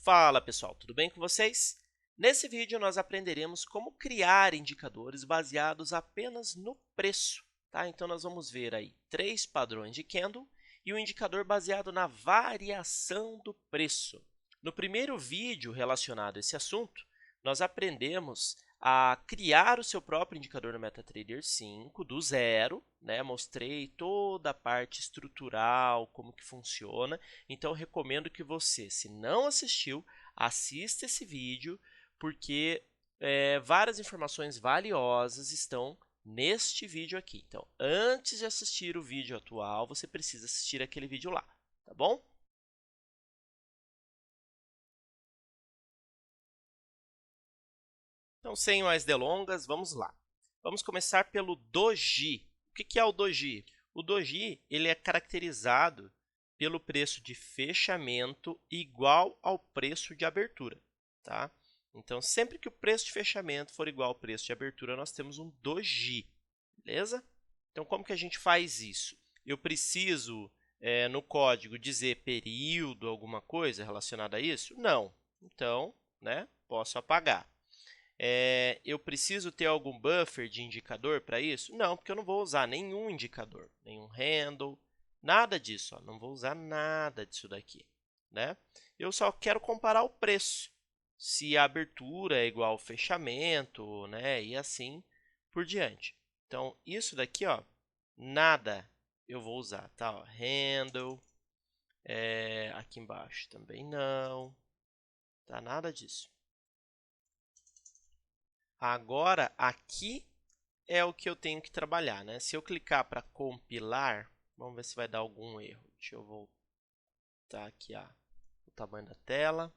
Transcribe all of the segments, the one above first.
Fala pessoal, tudo bem com vocês? Nesse vídeo nós aprenderemos como criar indicadores baseados apenas no preço, tá? Então nós vamos ver aí 3 padrões de candle e um indicador baseado na variação do preço. No primeiro vídeo relacionado a esse assunto, nós aprendemos a criar o seu próprio indicador no MetaTrader 5 do zero, né? Mostrei toda a parte estrutural, como que funciona. Então, recomendo que você, se não assistiu, assista esse vídeo, porque várias informações valiosas estão neste vídeo aqui. Então, antes de assistir o vídeo atual, você precisa assistir aquele vídeo lá, tá bom? Então, sem mais delongas, vamos lá. Vamos começar pelo Doji. O que é o Doji? O Doji ele é caracterizado pelo preço de fechamento igual ao preço de abertura, tá? Então, sempre que o preço de fechamento for igual ao preço de abertura, nós temos um Doji, beleza? Então, como que a gente faz isso? Eu preciso, no código, dizer período, alguma coisa relacionada a isso? Não. Então, né, posso apagar. Eu preciso ter algum buffer de indicador para isso? Não, porque eu não vou usar nenhum indicador, nenhum handle, nada disso. Ó, não vou usar nada disso daqui, né? Eu só quero comparar o preço, se a abertura é igual ao fechamento, né? E assim por diante. Então, isso daqui, ó, nada eu vou usar, tá? Ó, handle, aqui embaixo também não, tá? Nada disso. Agora, aqui é o que eu tenho que trabalhar, né? Se eu clicar para compilar, vamos ver se vai dar algum erro. Deixa eu voltar aqui o tamanho da tela.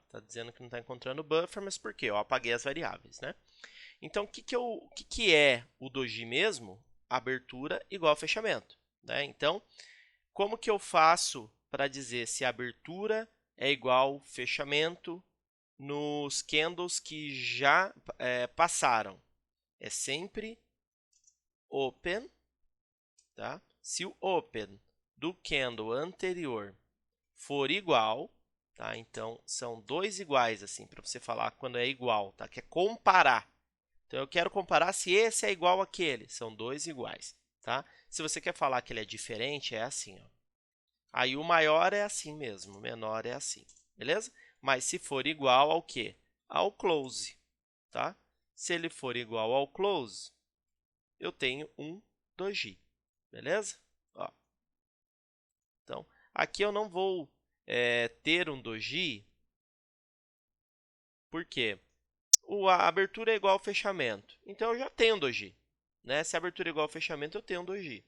Tá dizendo que não está encontrando buffer, mas por quê? Eu apaguei as variáveis, né? Então, o que é o Doji mesmo? Abertura igual a fechamento, né? Então, como que eu faço para dizer se a abertura é igual fechamento nos candles que já passaram? É sempre open, tá? Se o open do candle anterior for igual, tá? Então, são dois iguais, assim, para você falar quando é igual, tá? Que é comparar. Então, eu quero comparar se esse é igual àquele. São dois iguais, tá? Se você quer falar que ele é diferente, é assim, ó. Aí, o maior é assim mesmo, o menor é assim, beleza? Mas se for igual ao quê? Ao close, tá? Se ele for igual ao close, eu tenho um Doji, beleza? Ó. Então, aqui eu não vou ter um Doji, porque a abertura é igual ao fechamento. Então, eu já tenho um Doji, né? Se a abertura é igual ao fechamento, eu tenho um Doji.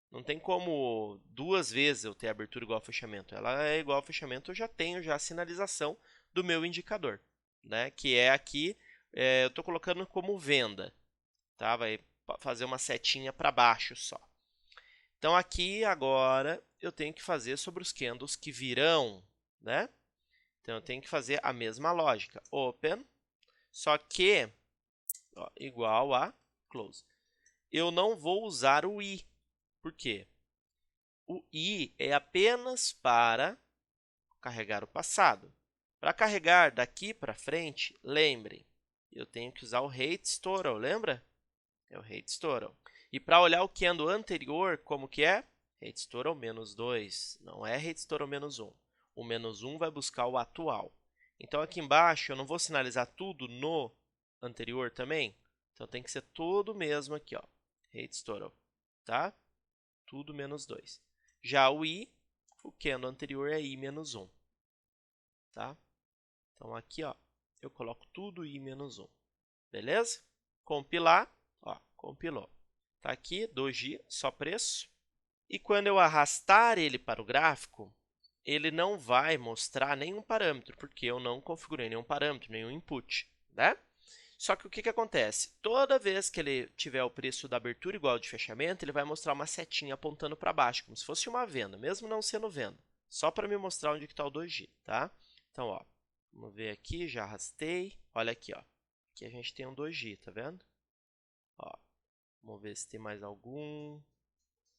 Não tem como duas vezes eu ter a abertura igual ao fechamento. Ela é igual ao fechamento, eu já tenho já a sinalização do meu indicador, né? Que é aqui, eu estou colocando como venda, tá? Vai fazer uma setinha para baixo só. Então, aqui agora eu tenho que fazer sobre os candles que virão, né? Então, eu tenho que fazer a mesma lógica. Open, só que igual a close. Eu não vou usar o i. Por quê? O i é apenas para carregar o passado. Para carregar daqui para frente, lembrem, eu tenho que usar o rate total, lembra? É o rate total. E para olhar o candle anterior, como que é? Rate total menos 2, não é rate total menos 1. O menos 1 vai buscar o atual. Então, aqui embaixo, eu não vou sinalizar tudo no anterior também? Então, tem que ser tudo mesmo aqui, ó. Rate total, tá? Tudo menos 2. Já o i, o candle anterior é i menos 1, tá? Então, aqui, ó, eu coloco tudo i menos 1, beleza? Compilar, ó, compilou. Tá aqui, Doji, só preço. E quando eu arrastar ele para o gráfico, ele não vai mostrar nenhum parâmetro, porque eu não configurei nenhum parâmetro, nenhum input, né? Só que o que acontece? Toda vez que ele tiver o preço da abertura igual ao de fechamento, ele vai mostrar uma setinha apontando para baixo, como se fosse uma venda, mesmo não sendo venda. Só para me mostrar onde está o Doji, tá? Então, ó, vamos ver aqui, já arrastei. Olha aqui, ó. Aqui a gente tem um Doji, tá vendo? Ó, vamos ver se tem mais algum.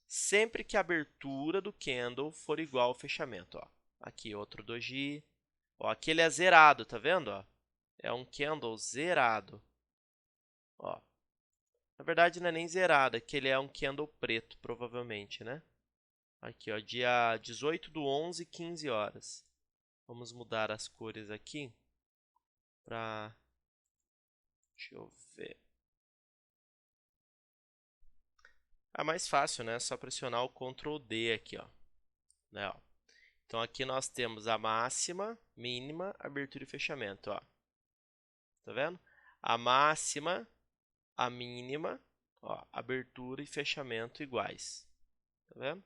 Sempre que a abertura do candle for igual ao fechamento, ó. Aqui outro Doji, Ó, aqui ele é zerado, tá vendo? Ó? É um candle zerado. Ó. Na verdade, não é nem zerado, é que ele é um candle preto, provavelmente, né? Aqui, ó, dia 18/11, 15 horas. Vamos mudar as cores aqui para... Deixa eu ver. É mais fácil, né? É só pressionar o Ctrl D aqui, ó. Né, ó. Então, aqui nós temos a máxima, mínima, abertura e fechamento, ó. Tá vendo? A máxima, a mínima, ó, abertura e fechamento iguais. Tá vendo?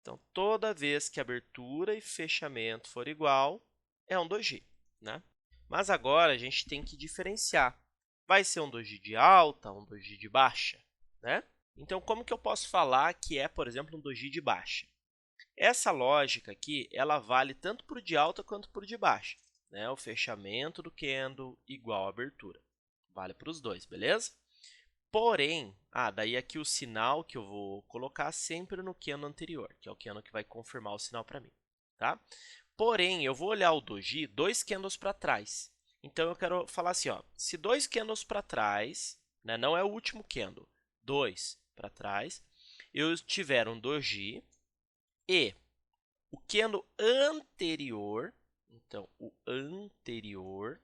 Então, toda vez que abertura e fechamento for igual, é um doji, né? Mas agora a gente tem que diferenciar. Vai ser um doji de alta, um doji de baixa, né? Então, como que eu posso falar que é, por exemplo, um doji de baixa? Essa lógica aqui, ela vale tanto para o de alta quanto para o de baixa, né? O fechamento do candle igual a abertura. Vale para os dois, beleza? Porém, daí aqui o sinal que eu vou colocar sempre no candle anterior, que é o candle que vai confirmar o sinal para mim, tá? Porém, eu vou olhar o doji 2 candles para trás. Então, eu quero falar assim, ó, se 2 candles para trás, né, não é o último candle, 2 para trás, eu tiver um doji e o candle anterior, então, o anterior,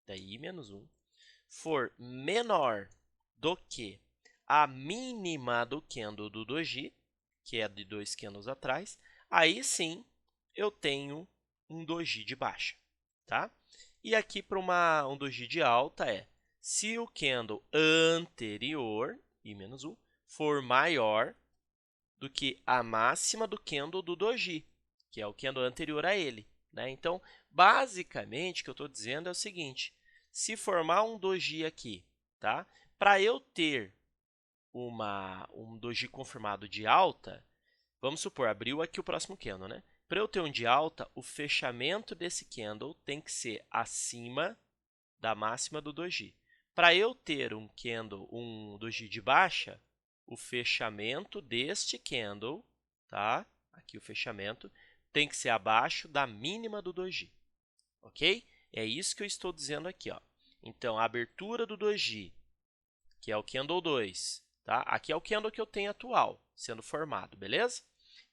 daí menos 1, for menor do que a mínima do candle do doji, que é de 2 candles atrás, aí sim eu tenho um doji de baixa, tá? E aqui para um doji de alta é se o candle anterior, I menos 1, for maior do que a máxima do candle do doji, que é o candle anterior a ele, né? Então, basicamente, o que eu estou dizendo é o seguinte, se formar um doji aqui, tá? Para eu ter um doji confirmado de alta, vamos supor, abriu aqui o próximo candle, né? Para eu ter um de alta, o fechamento desse candle tem que ser acima da máxima do doji. Para eu ter um doji de baixa, o fechamento deste candle, tá? Aqui o fechamento, tem que ser abaixo da mínima do doji, ok? É isso que eu estou dizendo aqui, ó. Então, a abertura do doji, que é o candle 2, tá? Aqui é o candle que eu tenho atual, sendo formado, beleza?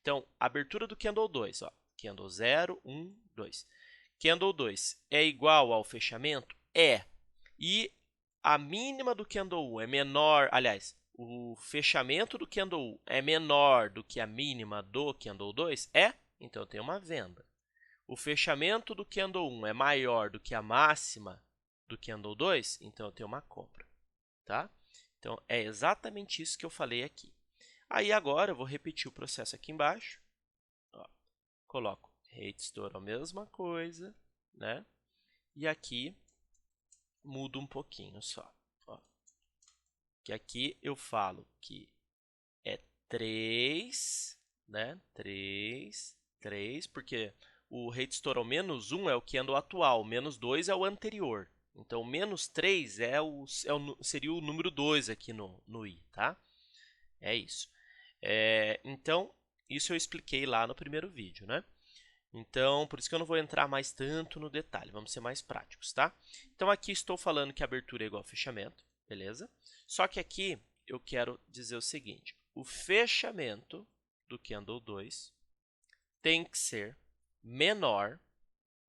Então, a abertura do candle 2, ó, candle 0, 1, 2. Candle 2 é igual ao fechamento? É. E a mínima do candle 1 é menor, aliás, o fechamento do candle 1 é menor do que a mínima do candle 2? É. Então, eu tenho uma venda. O fechamento do candle 1 é maior do que a máxima do candle 2? Então, eu tenho uma compra, tá? Então, é exatamente isso que eu falei aqui. Aí, agora, eu vou repetir o processo aqui embaixo. Ó, coloco rate store a mesma coisa, né? E aqui, mudo um pouquinho só. Ó. Que aqui eu falo que é 3, né? 3, porque o rate store ao menos 1 é o candle atual, menos 2 é o anterior. Então, menos 3 seria o número 2 aqui no i, tá? É isso. Então, isso eu expliquei lá no primeiro vídeo, né? Então, por isso que eu não vou entrar mais tanto no detalhe, vamos ser mais práticos, tá? Então, aqui estou falando que a abertura é igual ao fechamento, beleza? Só que aqui eu quero dizer o seguinte, o fechamento do candle 2 tem que ser menor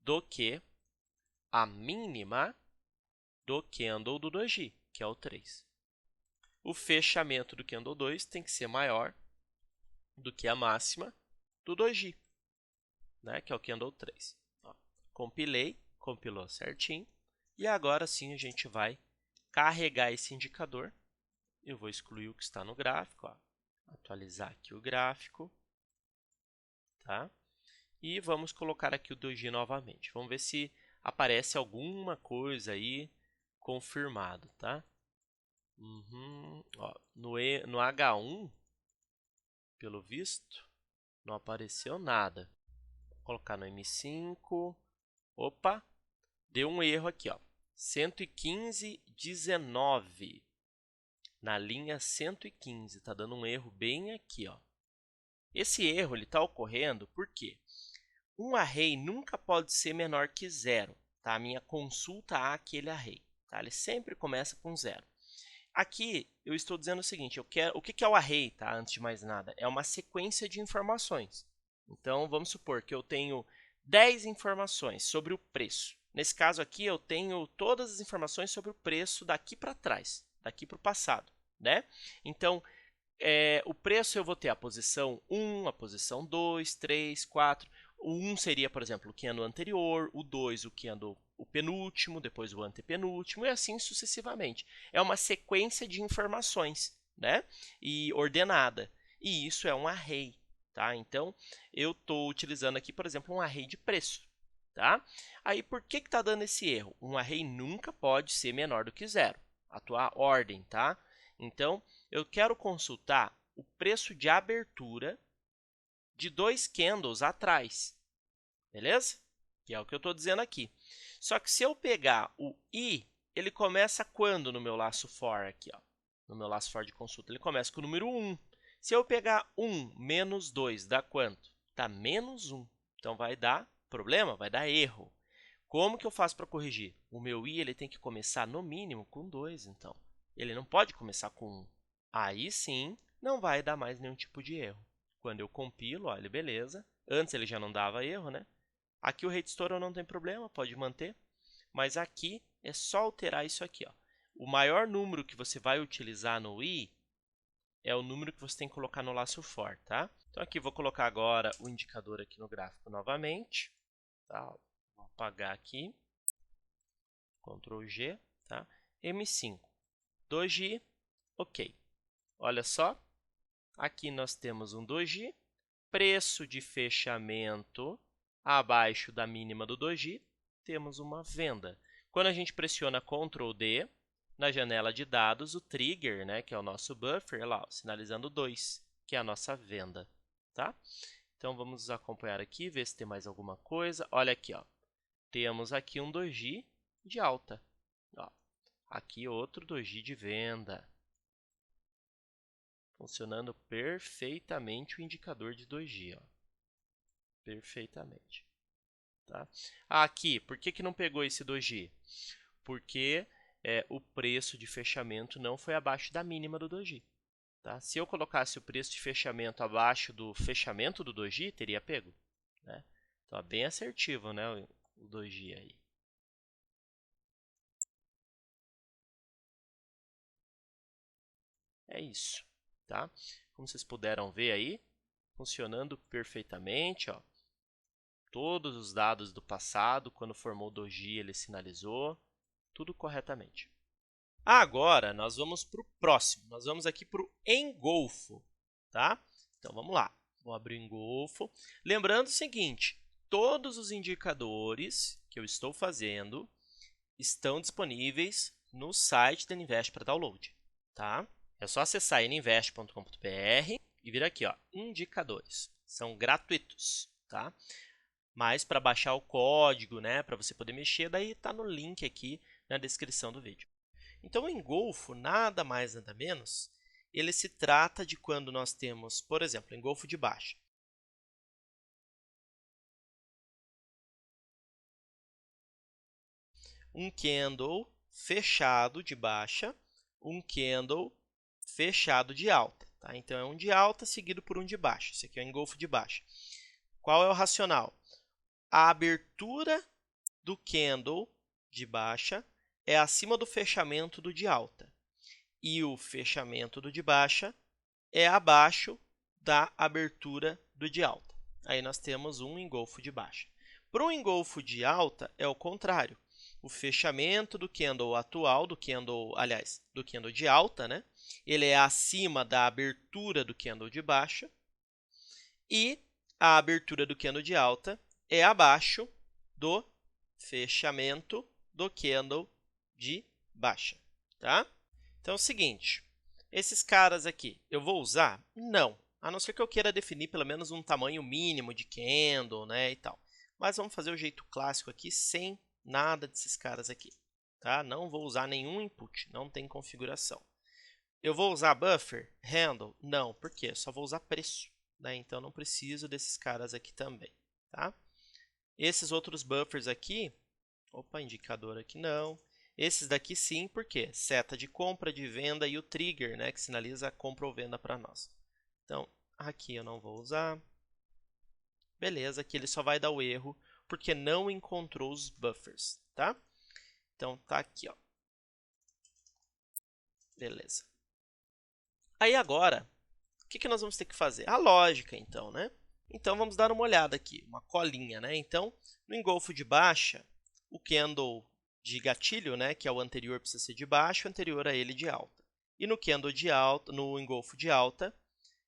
do que a mínima do candle do doji, que é o 3. O fechamento do candle 2 tem que ser maior do que a máxima do doji, né, que é o candle 3. Ó, compilei, compilou certinho. E agora sim a gente vai carregar esse indicador. Eu vou excluir o que está no gráfico, ó, atualizar aqui o gráfico, tá? E vamos colocar aqui o doji novamente. Vamos ver se aparece alguma coisa aí confirmado, tá? Ó, no H1, pelo visto, não apareceu nada. Vou colocar no M5. Opa, deu um erro aqui, ó. 115,19. Na linha 115, está dando um erro bem aqui, ó. Esse erro está ocorrendo por quê? um array nunca pode ser menor que 0. Tá? A minha consulta àquele array. Tá? Ele sempre começa com 0. Aqui eu estou dizendo o seguinte, o que é o array, tá? Antes de mais nada? É uma sequência de informações. Então, vamos supor que eu tenho 10 informações sobre o preço. Nesse caso aqui, eu tenho todas as informações sobre o preço daqui para trás, daqui para o passado, né? Então, o preço eu vou ter a posição 1, a posição 2, 3, 4. O 1 seria, por exemplo, o que é no anterior, o 2 o que é o penúltimo, depois o antepenúltimo e assim sucessivamente. É uma sequência de informações, né? E ordenada. E isso é um array, tá? Então, eu estou utilizando aqui, por exemplo, um array de preço, tá? Aí, por que está dando esse erro? Um array nunca pode ser menor do que 0. A tua ordem, tá? Então, eu quero consultar o preço de abertura de 2 candles atrás, beleza? Que é o que eu estou dizendo aqui. Só que se eu pegar o I, ele começa quando no meu laço for aqui, ó? No meu laço for de consulta, ele começa com o número 1. Se eu pegar 1 menos 2, dá quanto? Dá menos 1. Então, vai dar problema, vai dar erro. Como que eu faço para corrigir? O meu I ele tem que começar no mínimo com 2, então. Ele não pode começar com 1. Aí sim, não vai dar mais nenhum tipo de erro. Quando eu compilo, olha, beleza. Antes ele já não dava erro, né? Aqui o rate store não tem problema, pode manter. Mas aqui é só alterar isso aqui, ó. O maior número que você vai utilizar no I é o número que você tem que colocar no laço for, tá? Então aqui vou colocar agora o indicador aqui no gráfico novamente. Tá? Vou apagar aqui. Ctrl G, tá? M5, 2G, ok. Olha só, aqui nós temos um 2G, preço de fechamento abaixo da mínima do 2G, temos uma venda. Quando a gente pressiona Ctrl D, na janela de dados, o trigger, né, que é o nosso buffer, lá, ó, sinalizando 2, que é a nossa venda. Tá? Então, vamos acompanhar aqui, ver se tem mais alguma coisa. Olha aqui, ó, temos aqui um 2G de alta. Ó, aqui outro 2G de venda. Funcionando perfeitamente o indicador de 2G. Ó. Perfeitamente. Tá? Aqui, por que não pegou esse 2G? Porque o preço de fechamento não foi abaixo da mínima do 2G. Tá? Se eu colocasse o preço de fechamento abaixo do fechamento do 2G, teria pego. Né? Então, é bem assertivo, né, o 2G aí. É isso. Tá? Como vocês puderam ver aí, funcionando perfeitamente. Ó. Todos os dados do passado, quando formou o 2G, ele sinalizou. Tudo corretamente. Agora, nós vamos para o próximo. Nós vamos aqui para o engolfo. Tá? Então, vamos lá. Vou abrir o engolfo. Lembrando o seguinte, todos os indicadores que eu estou fazendo estão disponíveis no site da Ninvest para download. Tá? É só acessar ninvest.com.br e vir aqui, ó, indicadores. São gratuitos, tá? Mas para baixar o código, né, para você poder mexer, daí está no link aqui na descrição do vídeo. Então, o engolfo, nada mais, nada menos, ele se trata de quando nós temos, por exemplo, engolfo de baixa. Um candle fechado de baixa, um candle fechado de alta. Tá? Então, é um de alta seguido por um de baixa. Esse aqui é o engolfo de baixa. Qual é o racional? A abertura do candle de baixa é acima do fechamento do de alta. E o fechamento do de baixa é abaixo da abertura do de alta. Aí nós temos um engolfo de baixa. Para um engolfo de alta, é o contrário. O fechamento do candle atual, do candle de alta, né? Ele é acima da abertura do candle de baixa. E a abertura do candle de alta é abaixo do fechamento do candle de baixa. Tá? Então é o seguinte, esses caras aqui, eu vou usar? Não, a não ser que eu queira definir pelo menos um tamanho mínimo de candle, né, e tal. Mas vamos fazer o jeito clássico aqui, sem nada desses caras aqui. Tá? Não vou usar nenhum input, não tem configuração. Eu vou usar buffer? Handle? Não, por quê? Só vou usar preço. Né? Então, não preciso desses caras aqui também. Tá? Esses outros buffers aqui, opa, indicador aqui não. Esses daqui sim, por quê? Seta de compra, de venda e o trigger, né, que sinaliza a compra ou venda para nós. Então, aqui eu não vou usar. Beleza, aqui ele só vai dar o erro porque não encontrou os buffers, tá? Então, tá aqui, ó. Beleza. Aí agora, o que nós vamos ter que fazer? A lógica, então, né? Então, vamos dar uma olhada aqui, uma colinha, né? Então, no engolfo de baixa, o candle de gatilho, né, que é o anterior, precisa ser de baixa, o anterior a ele de alta. E no candle de alta, no engolfo de alta,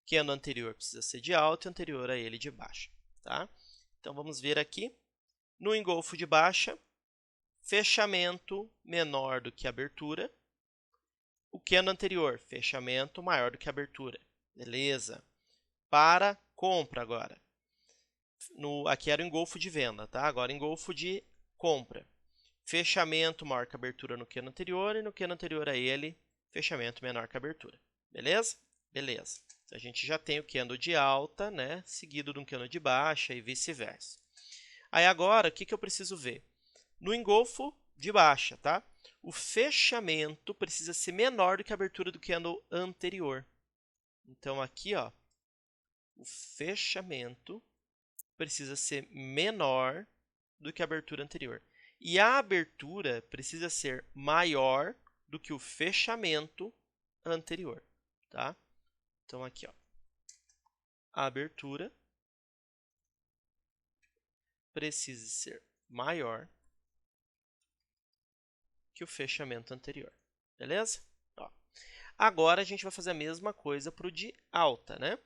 candle anterior precisa ser de alta e anterior a ele de baixa, tá? Então, vamos ver aqui. No engolfo de baixa, fechamento menor do que abertura. O candle anterior, fechamento maior do que abertura. Beleza. Para compra agora. Aqui era o engolfo de venda, tá? Agora engolfo de compra. Fechamento maior que abertura no candle anterior e no candle anterior a ele, fechamento menor que abertura. Beleza? Beleza. Então, a gente já tem o candle de alta, né? Seguido de um candle de baixa e vice-versa. Aí agora, o que eu preciso ver? No engolfo de baixa, tá? O fechamento precisa ser menor do que a abertura do candle anterior. Então, aqui, ó, o fechamento precisa ser menor do que a abertura anterior. E a abertura precisa ser maior do que o fechamento anterior, tá? Então, aqui, ó, a abertura precisa ser maior que o fechamento anterior, beleza? Ó. Agora, a gente vai fazer a mesma coisa para o de alta, né?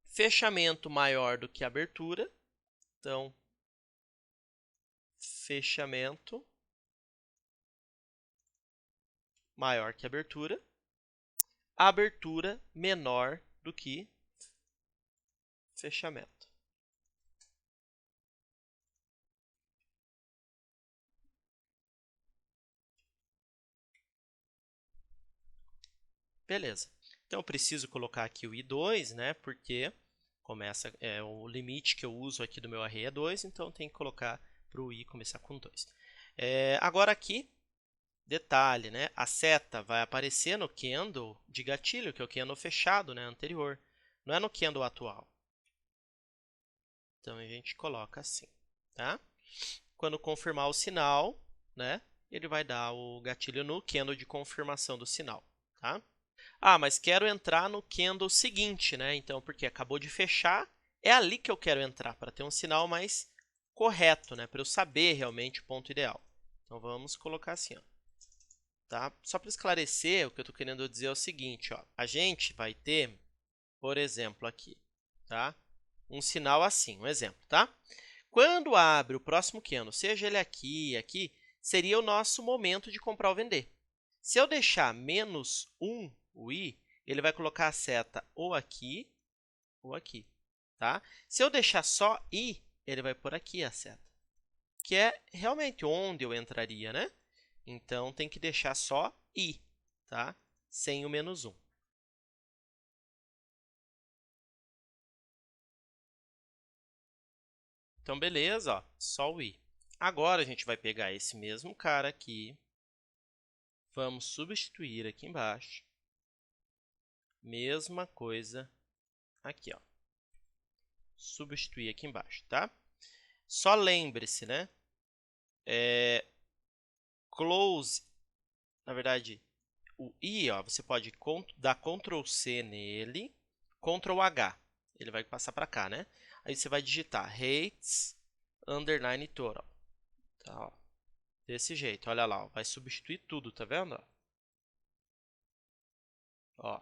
Fechamento maior do que a abertura, então, fechamento maior que a abertura, abertura menor do que fechamento. Beleza. Então, eu preciso colocar aqui o I2, né? Porque começa, o limite que eu uso aqui do meu array é 2, então tem que colocar para o I começar com 2. Agora aqui, detalhe, né? A seta vai aparecer no candle de gatilho, que é o candle fechado, né? Anterior. Não é no candle atual. Então, a gente coloca assim, tá? Quando confirmar o sinal, né? Ele vai dar o gatilho no candle de confirmação do sinal, tá? Ah, mas quero entrar no candle seguinte, né? Então, porque acabou de fechar, é ali que eu quero entrar, para ter um sinal mais correto, né? Para eu saber realmente o ponto ideal. Então, vamos colocar assim, ó. Tá? Só para esclarecer, o que eu estou querendo dizer é o seguinte, ó. A gente vai ter, por exemplo, aqui, tá? Um sinal assim, um exemplo, tá? Quando abre o próximo candle, seja ele aqui e aqui, seria o nosso momento de comprar ou vender. Se eu deixar menos 1, o I, ele vai colocar a seta ou aqui, tá? Se eu deixar só I, ele vai por aqui a seta, que é realmente onde eu entraria, né? Então, tem que deixar só I, tá? Sem o menos 1. Então, beleza, ó, só o I. Agora, a gente vai pegar esse mesmo cara aqui, vamos substituir aqui embaixo, mesma coisa aqui, ó. Substituir aqui embaixo, tá? Só lembre-se, né? Close, na verdade, o I, ó, você pode dar Ctrl C nele, Ctrl H, ele vai passar para cá, né? Aí você vai digitar rates underline total, tá? Ó, desse jeito, olha lá, ó, vai substituir tudo, tá vendo? Ó,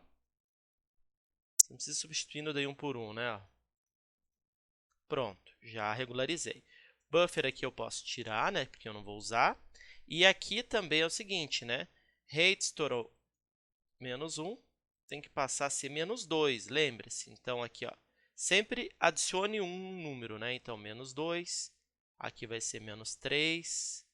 você não precisa substituindo daí um por um, né? Ó. Pronto, já regularizei. Buffer aqui eu posso tirar, né? Porque eu não vou usar. E aqui também é o seguinte, né? Rates total menos 1 tem que passar a ser menos 2, lembre-se. Então, aqui, ó, sempre adicione um número, né? Então, menos 2, aqui vai ser menos 3,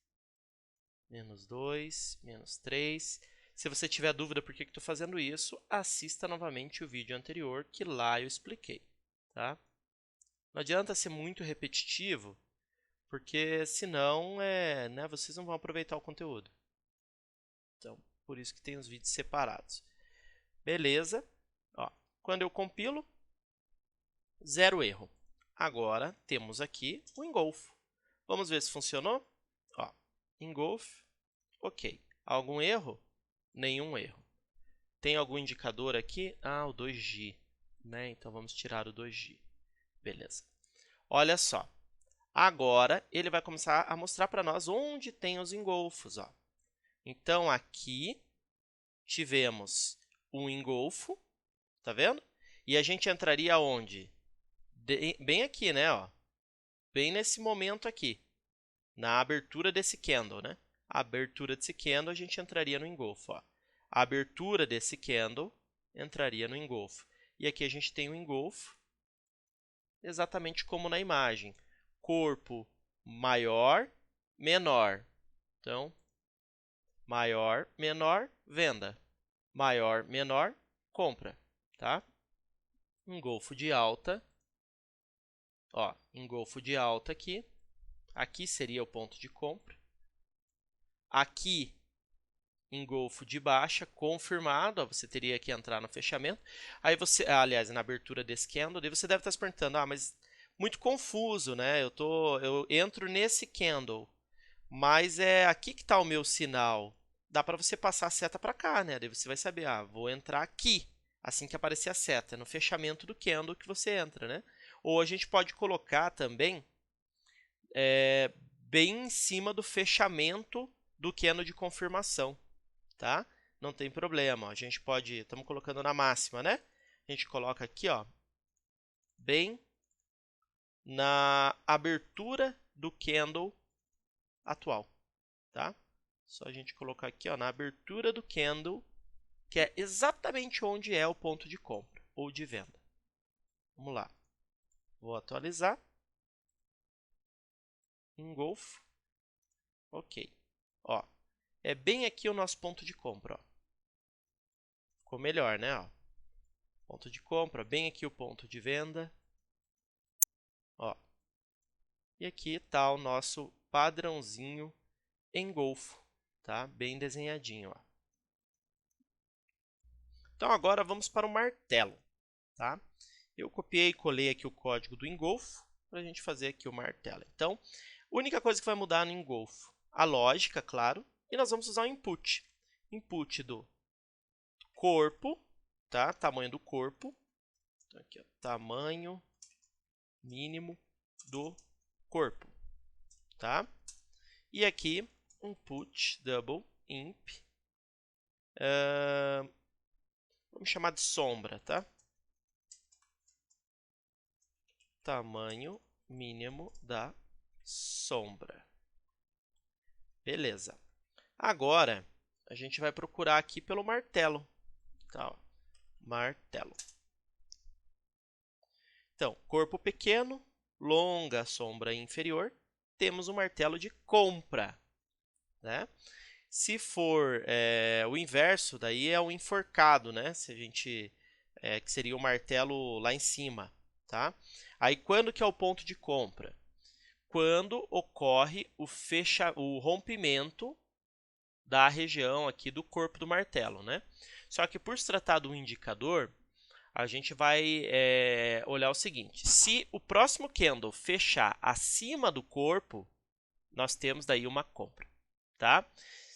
menos 2, menos 3. Se você tiver dúvida por que estou fazendo isso, assista novamente o vídeo anterior, que lá eu expliquei, tá? Não adianta ser muito repetitivo, porque senão né, vocês não vão aproveitar o conteúdo. Então, por isso que tem os vídeos separados. Beleza. Ó, quando eu compilo, 0 erro. Agora, temos aqui o engolfo. Vamos ver se funcionou? Ó, engolf, ok. Algum erro? Nenhum erro. Tem algum indicador aqui? Ah, o 2G. Né? Então, vamos tirar o 2G. Beleza. Olha só. Agora, ele vai começar a mostrar para nós onde tem os engolfos. Ó. Então, aqui tivemos um engolfo, tá vendo? E a gente entraria onde? Bem aqui, né? Ó. Bem nesse momento aqui, na abertura desse candle, né? A abertura desse candle, a gente entraria no engolfo. Ó. A abertura desse candle entraria no engolfo. E aqui a gente tem o engolfo, exatamente como na imagem. Corpo maior, menor. Então, maior, menor, venda. Maior, menor, compra. Tá? Engolfo de alta. Ó, engolfo de alta aqui. Aqui seria o ponto de compra. Aqui, engolfo de baixa, confirmado. Ó, você teria que entrar no fechamento. Aí você, aliás, na abertura desse candle, daí você deve estar se perguntando, mas muito confuso, né? Eu entro nesse candle, mas é aqui que está o meu sinal. Dá para você passar a seta para cá, né? Daí você vai saber, vou entrar aqui, assim que aparecer a seta, no fechamento do candle que você entra, né? Ou a gente pode colocar também bem em cima do fechamento do candle de confirmação, tá? Não tem problema, a gente pode, estamos colocando na máxima, né? A gente coloca aqui, ó, bem na abertura do candle atual, tá? Só a gente colocar aqui, ó, na abertura do candle, que é exatamente onde é o ponto de compra ou de venda. Vamos lá. Vou atualizar. Engolfo. Ok. Ó, é bem aqui o nosso ponto de compra, ó. Ficou melhor, né? Ó. Ponto de compra, bem aqui o ponto de venda. Ó. E aqui está o nosso padrãozinho engolfo, tá? Bem desenhadinho, ó. Então, agora vamos para o martelo, tá? Eu copiei e colei aqui o código do engolfo para a gente fazer aqui o martelo. Então, a única coisa que vai mudar no engolfo, a lógica, claro, e nós vamos usar o input. Input do corpo, tá? Tamanho do corpo. Então, aqui, ó, tamanho mínimo do corpo, tá? E aqui, input double imp, vamos chamar de sombra, tá? Tamanho mínimo da sombra. Beleza. Agora, a gente vai procurar aqui pelo martelo. Tá, ó. Martelo. Então, corpo pequeno, longa sombra inferior, temos o martelo de compra, né? Se for o inverso, daí é o enforcado, né? Se a gente, que seria o martelo lá em cima, tá? Aí, quando que é o ponto de compra? Quando ocorre o rompimento da região aqui do corpo do martelo, né? Só que por se tratar de um indicador, a gente vai olhar o seguinte: se o próximo candle fechar acima do corpo, nós temos daí uma compra, tá?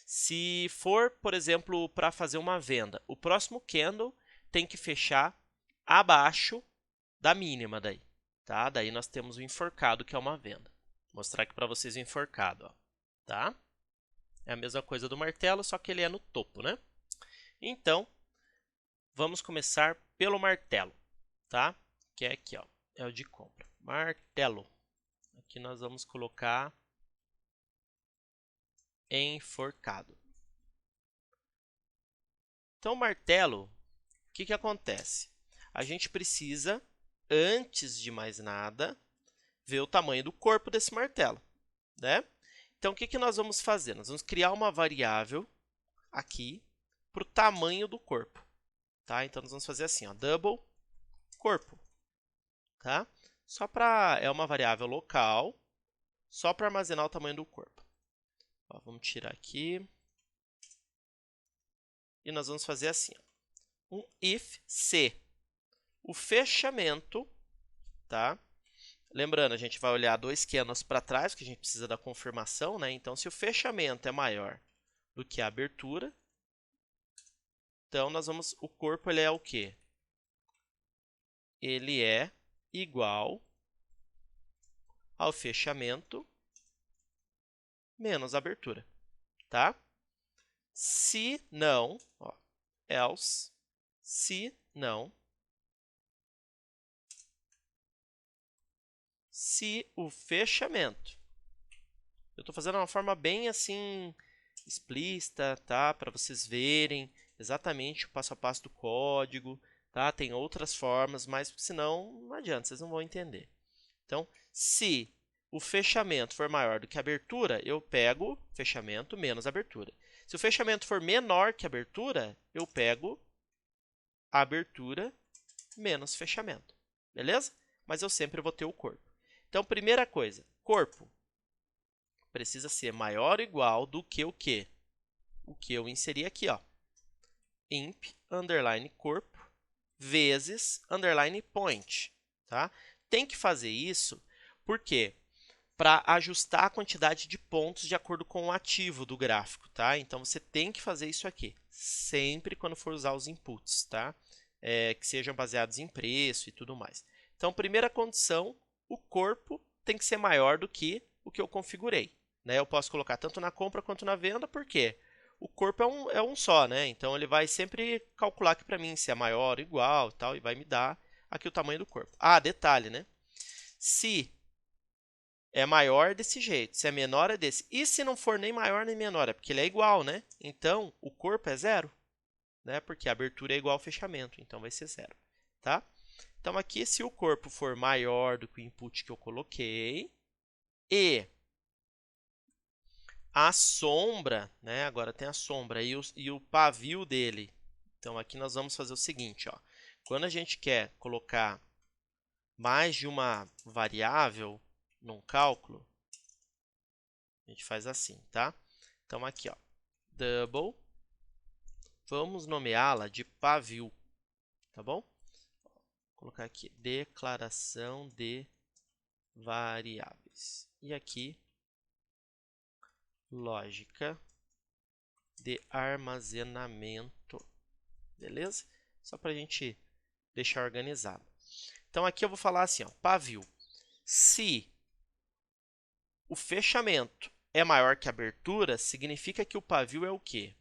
Se for, por exemplo, para fazer uma venda, o próximo candle tem que fechar abaixo da mínima daí, tá? Daí nós temos o enforcado, que é uma venda. Vou mostrar aqui para vocês o enforcado, ó, tá? É a mesma coisa do martelo, só que ele é no topo, né? Então, vamos começar pelo martelo, tá? Que é aqui, ó, é o de compra. Martelo. Aqui nós vamos colocar enforcado. Então, martelo, o que acontece? A gente precisa, antes de mais nada, ver o tamanho do corpo desse martelo, né? Então, o que nós vamos fazer? Nós vamos criar uma variável aqui para o tamanho do corpo, tá? Então, nós vamos fazer assim, ó, double corpo, tá? Só para... é uma variável local, só para armazenar o tamanho do corpo. Ó, vamos tirar aqui. E nós vamos fazer assim, ó, um if se o fechamento, tá? Lembrando, a gente vai olhar 2 canos para trás, porque a gente precisa da confirmação, né? Então, se o fechamento é maior do que a abertura, então o corpo ele é o quê? Ele é igual ao fechamento menos a abertura, tá? Se não, ó, else, se não, se o fechamento, eu estou fazendo uma forma bem assim explícita, tá? Para vocês verem exatamente o passo a passo do código, tá? Tem outras formas, mas senão não adianta, vocês não vão entender. Então, se o fechamento for maior do que a abertura, eu pego fechamento menos abertura. Se o fechamento for menor que a abertura, eu pego a abertura menos fechamento. Beleza? Mas eu sempre vou ter o corpo. Então, primeira coisa, corpo precisa ser maior ou igual do que o quê? O que eu inseri aqui, ó. Imp, underline corpo, vezes, underline point. Tá? Tem que fazer isso, por quê? Para ajustar a quantidade de pontos de acordo com o ativo do gráfico, tá? Então, você tem que fazer isso aqui, sempre quando for usar os inputs, tá? Que sejam baseados em preço e tudo mais. Então, primeira condição, o corpo tem que ser maior do que o que eu configurei, né? Eu posso colocar tanto na compra quanto na venda, por quê? O corpo é um só, né? Então, ele vai sempre calcular aqui para mim se é maior ou igual, tal, e vai me dar aqui o tamanho do corpo. Ah, detalhe, né? Se é maior desse jeito, se é menor é desse. E se não for nem maior nem menor? É porque ele é igual, né? Então, o corpo é zero, né? Porque a abertura é igual ao fechamento, então vai ser zero, tá? Então, aqui, se o corpo for maior do que o input que eu coloquei e a sombra, né? Agora tem a sombra e o pavio dele. Então, aqui nós vamos fazer o seguinte, ó. Quando a gente quer colocar mais de uma variável num cálculo, a gente faz assim, tá? Então, aqui, ó, double, vamos nomeá-la de pavio, tá bom? Vou colocar aqui, declaração de variáveis. E aqui, lógica de armazenamento, beleza? Só para a gente deixar organizado. Então, aqui eu vou falar assim, ó, pavio. Se o fechamento é maior que a abertura, significa que o pavio é o quê?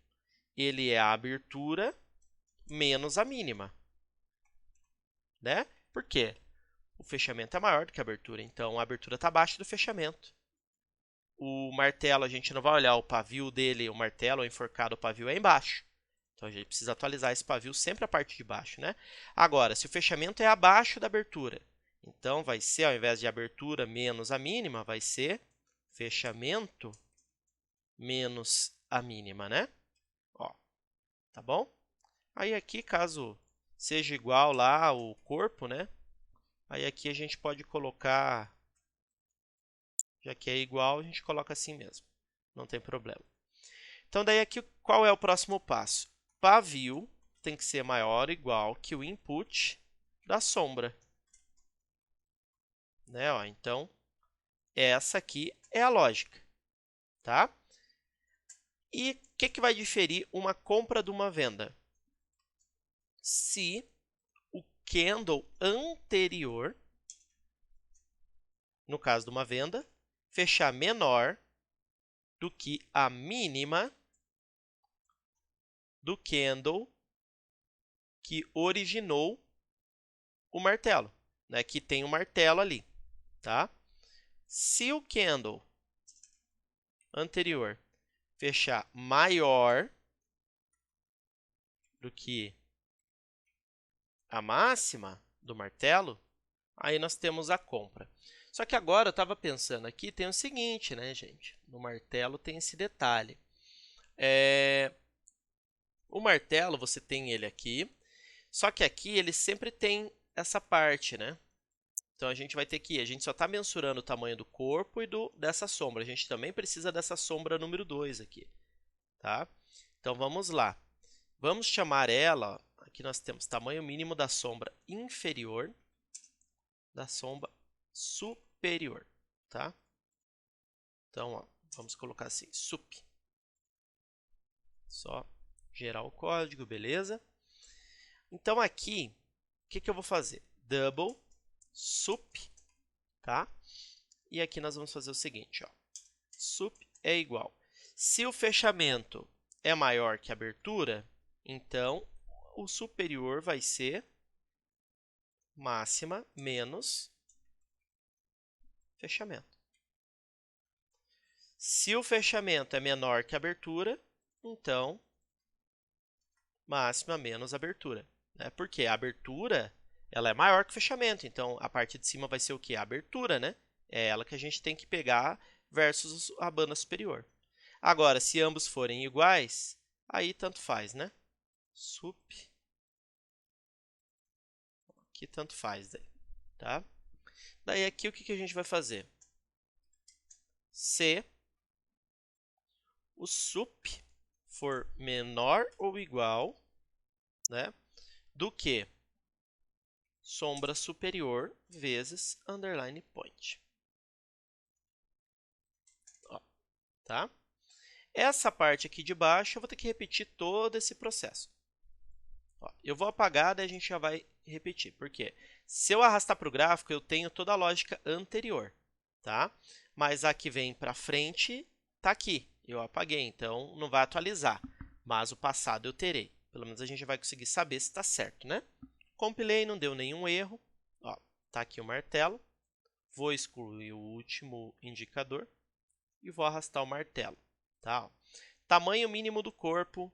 Ele é a abertura menos a mínima, né? Por quê? O fechamento é maior do que a abertura, então a abertura está abaixo do fechamento. O martelo, a gente não vai olhar o pavio dele, o martelo, o enforcado, o pavio é embaixo. Então, a gente precisa atualizar esse pavio sempre a parte de baixo, né? Agora, se o fechamento é abaixo da abertura, então vai ser, ao invés de abertura menos a mínima, vai ser fechamento menos a mínima, né? Ó, tá bom? Aí aqui, caso seja igual lá o corpo, né? Aí aqui a gente pode colocar, já que é igual, a gente coloca assim mesmo. Não tem problema. Então, daí aqui, qual é o próximo passo? Pavio tem que ser maior ou igual que o input da sombra. Né? Ó, então, essa aqui é a lógica. Tá? E o que vai diferir uma compra de uma venda? Se o candle anterior, no caso de uma venda, fechar menor do que a mínima do candle que originou o martelo, né? Que tem um martelo ali, tá? Se o candle anterior fechar maior do que a máxima do martelo, aí nós temos a compra. Só que agora eu estava pensando aqui, tem o seguinte, né, gente? No martelo tem esse detalhe. O martelo, você tem ele aqui, só que aqui ele sempre tem essa parte, né? Então, a gente vai ter que... A gente só está mensurando o tamanho do corpo e dessa sombra. A gente também precisa dessa sombra número 2 aqui. Tá? Então, vamos lá. Vamos chamar ela... Ó, aqui nós temos tamanho mínimo da sombra inferior da sombra superior. Tá? Então, ó, vamos colocar assim, sup. Só gerar o código, beleza? Então, aqui, o que eu vou fazer? Double sup, tá? E aqui nós vamos fazer o seguinte, ó. Sup é igual. Se o fechamento é maior que a abertura, então o superior vai ser máxima menos fechamento. Se o fechamento é menor que a abertura, então máxima menos abertura. Né? Porque a abertura ela é maior que o fechamento, então a parte de cima vai ser o quê? A abertura, né? É ela que a gente tem que pegar versus a banda superior. Agora, se ambos forem iguais, aí tanto faz, né? Sup. Aqui tanto faz, daí, tá? Daí aqui o que a gente vai fazer? Se o sup for menor ou igual, né, do que sombra superior vezes underline point. Ó, tá? Essa parte aqui de baixo eu vou ter que repetir todo esse processo. Ó, eu vou apagar, daí a gente já vai repetir. Por quê? Se eu arrastar para o gráfico, eu tenho toda a lógica anterior, tá? Mas a que vem para frente está aqui. Eu apaguei, então não vai atualizar. Mas o passado eu terei. Pelo menos a gente vai conseguir saber se está certo, né? Compilei, não deu nenhum erro. Ó, tá aqui o martelo. Vou excluir o último indicador e vou arrastar o martelo. Tá? Ó. Tamanho mínimo do corpo,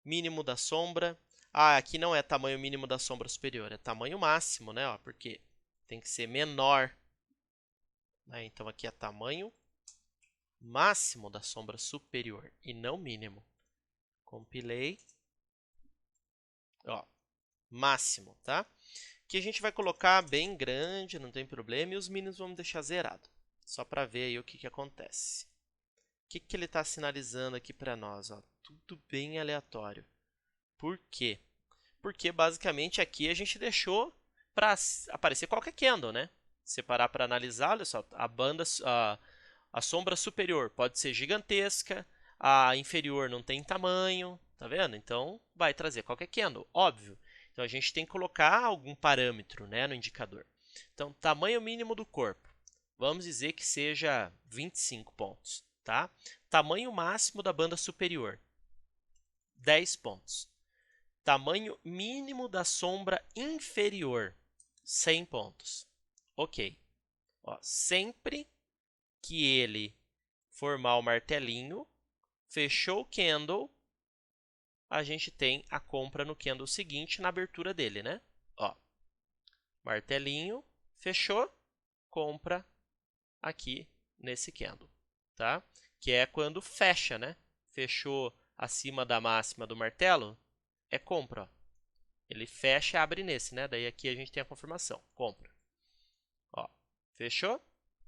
mínimo da sombra. Ah, aqui não é tamanho mínimo da sombra superior, é tamanho máximo, né? Ó, porque tem que ser menor. Né? Então, aqui é tamanho máximo da sombra superior e não mínimo. Compilei. Ó, máximo, tá? Que a gente vai colocar bem grande, não tem problema, e os mínimos vamos deixar zerado, só para ver aí o que acontece. O que ele está sinalizando aqui para nós? Ó? Tudo bem aleatório. Por quê? Porque basicamente aqui a gente deixou para aparecer qualquer candle, né? Se parar para analisar, olha só, a sombra superior pode ser gigantesca, a inferior não tem tamanho, tá vendo? Então vai trazer qualquer candle, óbvio. Então, a gente tem que colocar algum parâmetro, né, no indicador. Então, tamanho mínimo do corpo. Vamos dizer que seja 25 pontos. Tá? Tamanho máximo da banda superior. 10 pontos. Tamanho mínimo da sombra inferior. 100 pontos. Ok. Ó, sempre que ele formar o martelinho, fechou o candle, a gente tem a compra no candle seguinte na abertura dele, né? Ó, martelinho, fechou, compra aqui nesse candle, tá? Que é quando fecha, né? Fechou acima da máxima do martelo, é compra, ó. Ele fecha e abre nesse, né? Daí aqui a gente tem a confirmação, compra. Ó, fechou,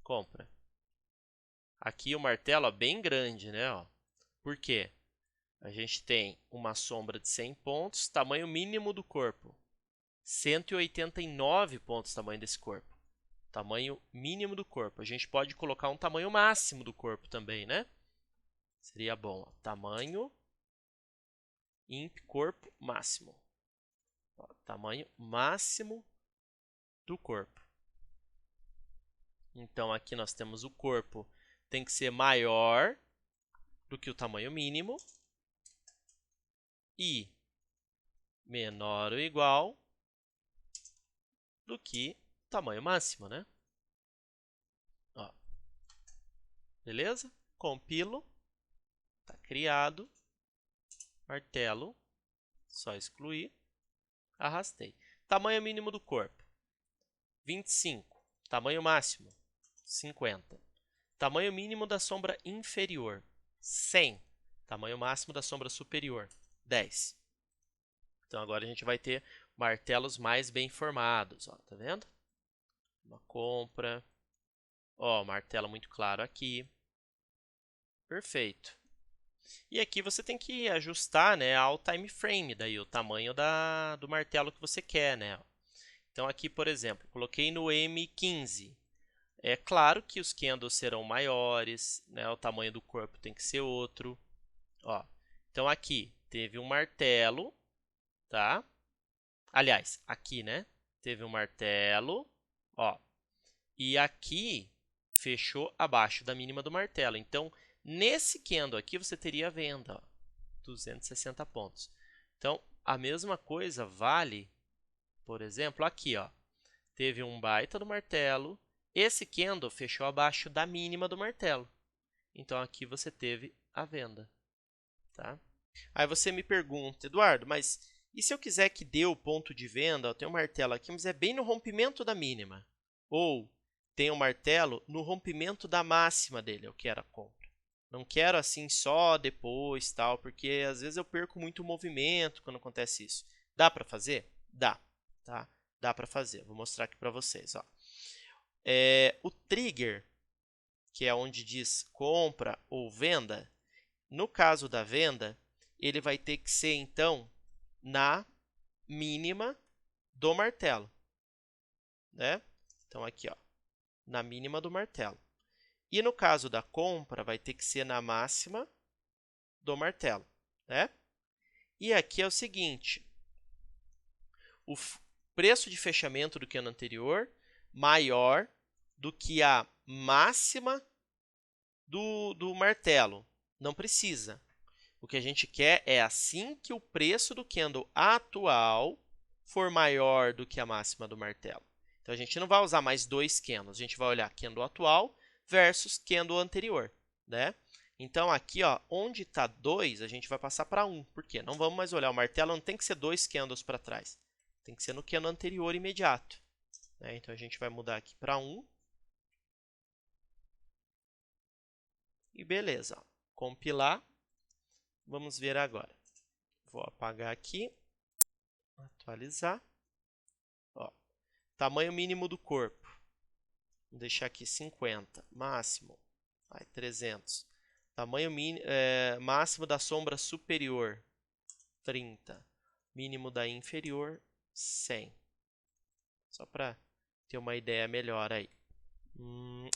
compra. Aqui o martelo, ó, bem grande, né? Ó. Por quê? A gente tem uma sombra de 100 pontos, tamanho mínimo do corpo. 189 pontos tamanho desse corpo. Tamanho mínimo do corpo. A gente pode colocar um tamanho máximo do corpo também, né? Seria bom. Ó, tamanho imp corpo máximo. Ó, tamanho máximo do corpo. Então, aqui nós temos o corpo tem que ser maior do que o tamanho mínimo. E menor ou igual do que o tamanho máximo, né? Ó. Beleza? Compilo. Está criado. Martelo. Só excluir. Arrastei. Tamanho mínimo do corpo. 25. Tamanho máximo. 50. Tamanho mínimo da sombra inferior. 100. Tamanho máximo da sombra superior. 10. Então, agora a gente vai ter martelos mais bem formados. Ó, tá vendo? uma compra. Ó, martelo muito claro aqui. Perfeito. E aqui você tem que ajustar, né, ao time frame, daí o tamanho do martelo que você quer, né? Então aqui, por exemplo, coloquei no M15. É claro que os candles serão maiores, né? O tamanho do corpo tem que ser outro. Ó, então aqui teve um martelo, tá? Aliás, aqui, né? Teve um martelo, ó. E aqui fechou abaixo da mínima do martelo. Então, nesse candle aqui você teria venda, ó, 260 pontos. Então, a mesma coisa vale, por exemplo, aqui, ó. Teve um baita do martelo. Esse candle fechou abaixo da mínima do martelo. Então, aqui você teve a venda, tá? Aí você me pergunta, Eduardo, mas e se eu quiser que dê o ponto de venda? Eu tenho um martelo aqui, mas é bem no rompimento da mínima. Ou tem um martelo no rompimento da máxima dele, eu quero a compra. Não quero assim só depois, tal, porque às vezes eu perco muito movimento quando acontece isso. Dá para fazer? Dá, tá? Dá para fazer. Vou mostrar aqui para vocês, ó. O trigger, que é onde diz compra ou venda, no caso da venda, ele vai ter que ser, então, na mínima do martelo, né? Então, aqui, ó, na mínima do martelo. E no caso da compra, vai ter que ser na máxima do martelo, né? E aqui é o seguinte, o preço de fechamento do que no anterior maior do que a máxima do martelo. Não precisa. O que a gente quer é assim que o preço do candle atual for maior do que a máxima do martelo. Então, a gente não vai usar mais dois candles. A gente vai olhar candle atual versus candle anterior, né? Então, aqui, ó, onde está 2, a gente vai passar para 1. Por quê? Não vamos mais olhar. O martelo não tem que ser dois candles para trás. Tem que ser no candle anterior imediato, né? Então, a gente vai mudar aqui para 1. E beleza. Ó. Compilar. Vamos ver agora. Vou apagar aqui. Atualizar. Ó, tamanho mínimo do corpo. Vou deixar aqui 50. Máximo. 300. Tamanho máximo da sombra superior. 30. Mínimo da inferior. 100. Só para ter uma ideia melhor aí.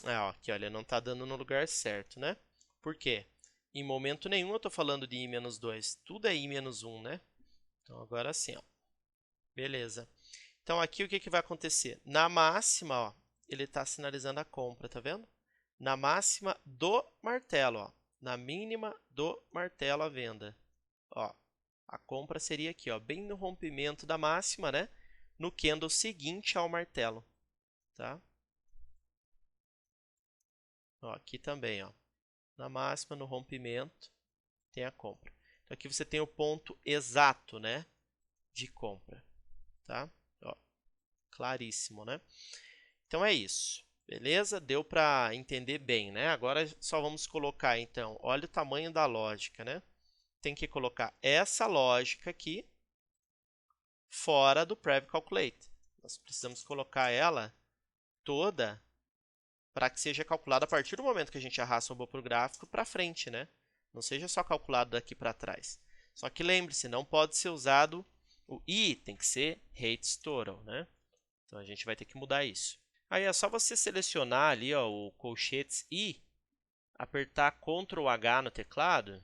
Ó, aqui, olha, não está dando no lugar certo, né? Por quê? Em momento nenhum eu estou falando de I-2. Tudo é I-1, né? Então, agora sim, ó. Beleza. Então, aqui o que vai acontecer? Na máxima, ó, ele está sinalizando a compra, tá vendo? Na máxima do martelo, ó. Na mínima do martelo a venda. Ó, a compra seria aqui, ó, bem no rompimento da máxima, né? No candle seguinte ao martelo, tá? Ó, aqui também, ó. Na máxima, no rompimento, tem a compra. Então, aqui você tem o ponto exato, né? De compra, tá? Ó, claríssimo, né? Então, é isso. Beleza? Deu para entender bem, né? Agora, só vamos colocar, então, olha o tamanho da lógica, né? Tem que colocar essa lógica aqui fora do Prev Calculate. Nós precisamos colocar ela toda para que seja calculada a partir do momento que a gente arrasta o bolo para o gráfico para frente, né? Não seja só calculado daqui para trás. Só que lembre-se, não pode ser usado o I, tem que ser Rates Total, né? Então, a gente vai ter que mudar isso. Aí é só você selecionar ali, ó, o colchetes I, apertar Ctrl H no teclado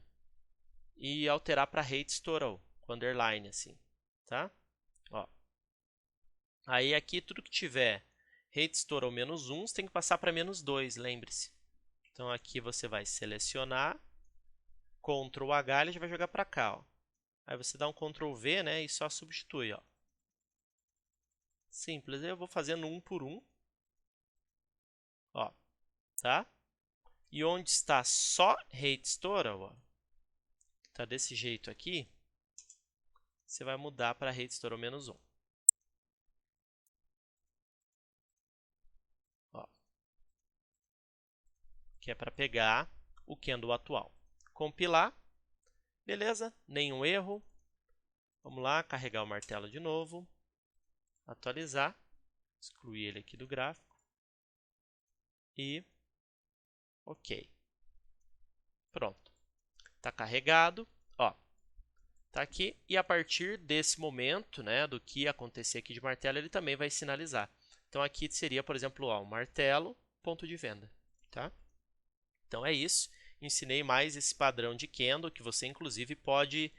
e alterar para Rates Total, com underline assim, tá? Ó. Aí aqui tudo que tiver Rates Total -1, você tem que passar para -2, lembre-se. Então aqui você vai selecionar, Ctrl H, ele já vai jogar para cá, ó. Aí você dá um Ctrl V, né, e só substitui, ó. Simples, eu vou fazendo um por um. Ó, tá? E onde está só Rates Total, ó, tá desse jeito aqui, você vai mudar para Rates Total -1. Ó, que é para pegar o candle atual. Compilar, beleza? Nenhum erro. Vamos lá, carregar o martelo de novo, atualizar, excluir ele aqui do gráfico. e ok. Pronto. Está carregado. Ó, tá aqui. E a partir desse momento, né, do que acontecer aqui de martelo, ele também vai sinalizar. Então, aqui seria, por exemplo, ó, um martelo, ponto de venda. Tá? Então, é isso. Ensinei mais esse padrão de candle, que você, inclusive, pode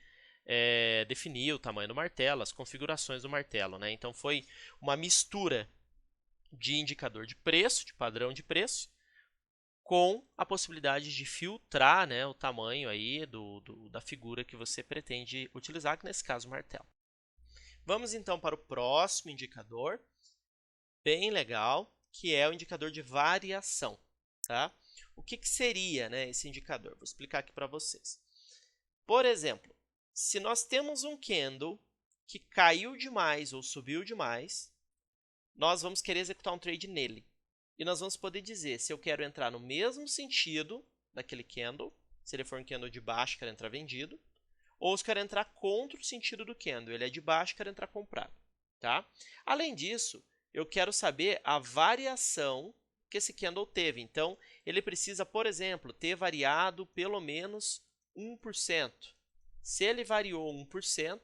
definir o tamanho do martelo, as configurações do martelo. Né? Então, foi uma mistura de indicador de preço, de padrão de preço, com a possibilidade de filtrar, né, o tamanho aí da figura que você pretende utilizar, que nesse caso o martelo. Vamos então para o próximo indicador, bem legal, que é o indicador de variação. Tá? O que seria, né, esse indicador? Vou explicar aqui para vocês. Por exemplo, se nós temos um candle que caiu demais ou subiu demais, nós vamos querer executar um trade nele. E nós vamos poder dizer se eu quero entrar no mesmo sentido daquele candle, se ele for um candle de baixo, quero entrar vendido, ou se eu quero entrar contra o sentido do candle, ele é de baixo, quero entrar comprado. Tá? Além disso, eu quero saber a variação que esse candle teve. Então, ele precisa, por exemplo, ter variado pelo menos 1%. Se ele variou 1%,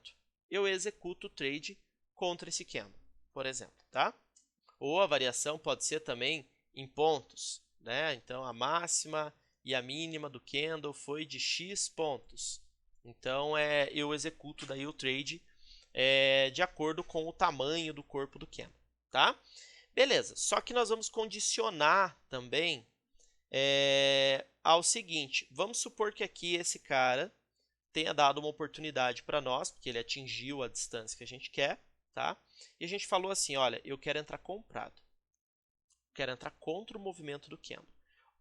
eu executo o trade contra esse candle, por exemplo. Tá? Ou a variação pode ser também em pontos. Né? Então, a máxima e a mínima do candle foi de X pontos. Então, eu executo daí o trade de acordo com o tamanho do corpo do candle. Tá? Beleza, só que nós vamos condicionar também ao seguinte. Vamos supor que aqui esse cara tenha dado uma oportunidade para nós, porque ele atingiu a distância que a gente quer. Tá? E a gente falou assim, olha, eu quero entrar comprado. Quero entrar contra o movimento do candle.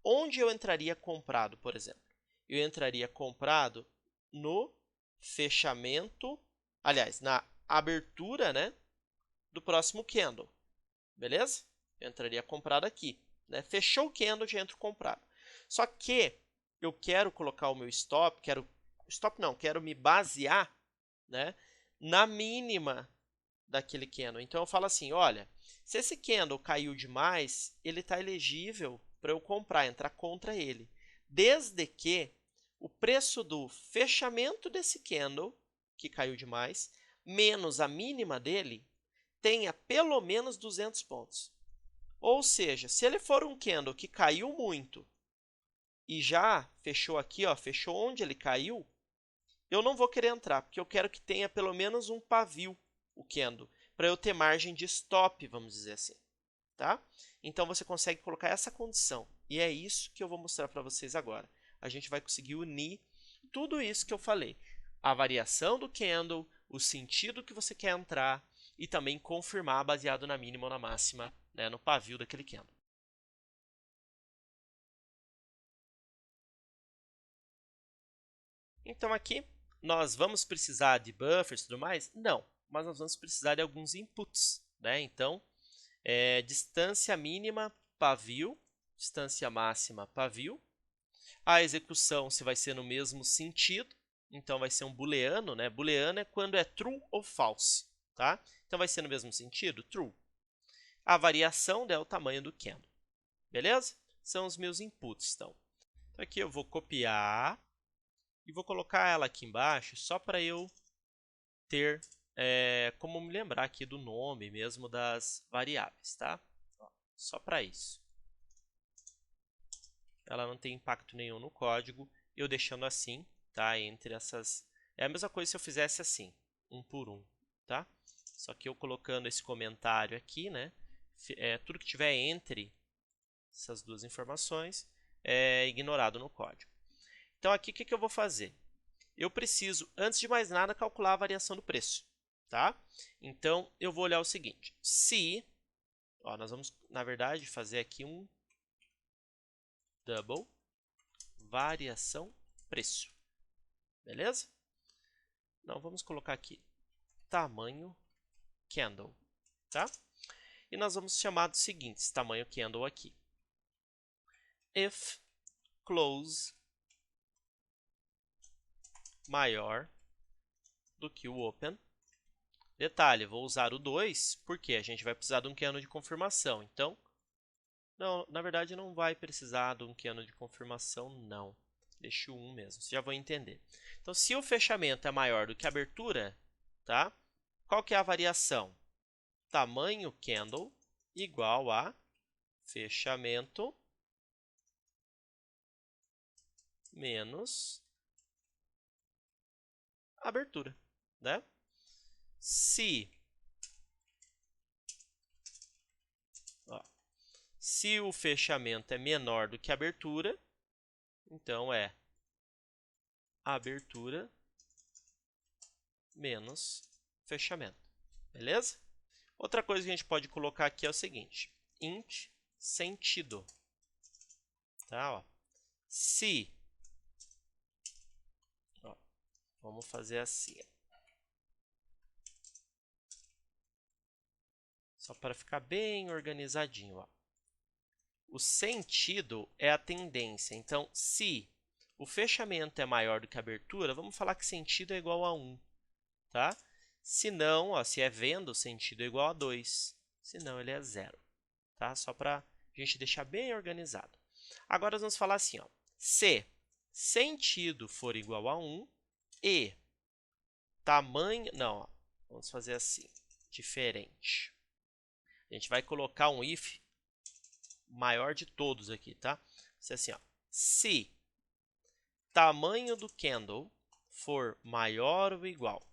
Onde eu entraria comprado, por exemplo? Eu entraria comprado no fechamento, aliás, na abertura, né, do próximo candle. Beleza? Eu entraria comprado aqui. Né? Fechou o candle, já entro comprado. Só que eu quero colocar o meu stop, quero me basear, né, na mínima daquele candle. Então, eu falo assim, olha, se esse candle caiu demais, ele está elegível para eu comprar, entrar contra ele. Desde que o preço do fechamento desse candle, que caiu demais, menos a mínima dele, tenha pelo menos 200 pontos. Ou seja, se ele for um candle que caiu muito e já fechou aqui, ó, fechou onde ele caiu, eu não vou querer entrar, porque eu quero que tenha pelo menos um pavio o candle, para eu ter margem de stop, vamos dizer assim. Tá? Então, você consegue colocar essa condição. E é isso que eu vou mostrar para vocês agora. A gente vai conseguir unir tudo isso que eu falei. A variação do candle, o sentido que você quer entrar e também confirmar baseado na mínima ou na máxima, né, no pavio daquele candle. Então, aqui, nós vamos precisar de buffers e tudo mais? Não, mas nós vamos precisar de alguns inputs. Né? Então, distância mínima, pavio, distância máxima, pavio. A execução se vai ser no mesmo sentido, então vai ser um booleano, né? Booleano é quando é true ou false, tá? Então vai ser no mesmo sentido, true. A variação é o tamanho do candle, beleza? São os meus inputs, então. Então aqui eu vou copiar e vou colocar ela aqui embaixo só para eu ter como me lembrar aqui do nome mesmo das variáveis, tá? Ó, só para isso. Ela não tem impacto nenhum no código, eu deixando assim, tá? Entre essas... É a mesma coisa se eu fizesse assim, um por um, tá? Só que eu colocando esse comentário aqui, né? Tudo que tiver entre essas duas informações é ignorado no código. Então, aqui o que eu vou fazer? Eu preciso, antes de mais nada, calcular a variação do preço, tá? Então, eu vou olhar o seguinte. Se... Ó, nós vamos, na verdade, fazer aqui um double variação preço. Beleza? Então, vamos colocar aqui tamanho candle, tá? E nós vamos chamar do seguinte, tamanho candle aqui. If close maior do que o open. Detalhe, vou usar o 2 porque a gente vai precisar de um candle de confirmação. Então, Não, na verdade não vai precisar de um keyano de confirmação, não. Deixa o 1 mesmo, vocês já vão entender. Então, se o fechamento é maior do que a abertura, tá? Qual que é a variação? Tamanho candle igual a fechamento menos abertura, né? Se o fechamento é menor do que a abertura, então é abertura menos fechamento, beleza? Outra coisa que a gente pode colocar aqui é o seguinte, int sentido, tá? Ó, se, ó, vamos fazer assim, só para ficar bem organizadinho, ó. O sentido é a tendência, então se o fechamento é maior do que a abertura, vamos falar que sentido é igual a 1, tá? Se não, ó, se é venda, o sentido é igual a 2, se não ele é 0, tá? Só para a gente deixar bem organizado. Agora nós vamos falar assim, ó, se sentido for igual a 1 e tamanho... Não, ó, vamos fazer assim, diferente. A gente vai colocar um if maior de todos aqui, tá? Isso é assim, ó, se tamanho do candle for maior ou igual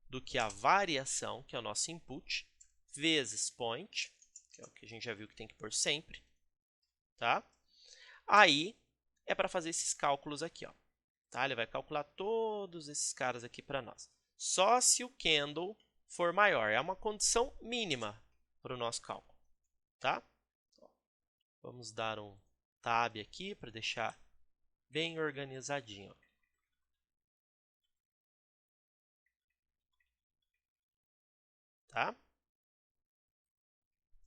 do que a variação, que é o nosso input, vezes point, que é o que a gente já viu que tem que pôr sempre, tá? Aí é para fazer esses cálculos aqui, ó. Tá? Ele vai calcular todos esses caras aqui para nós. Só se o candle for maior. É uma condição mínima para o nosso cálculo. Tá? Vamos dar um tab aqui para deixar bem organizadinho. Tá?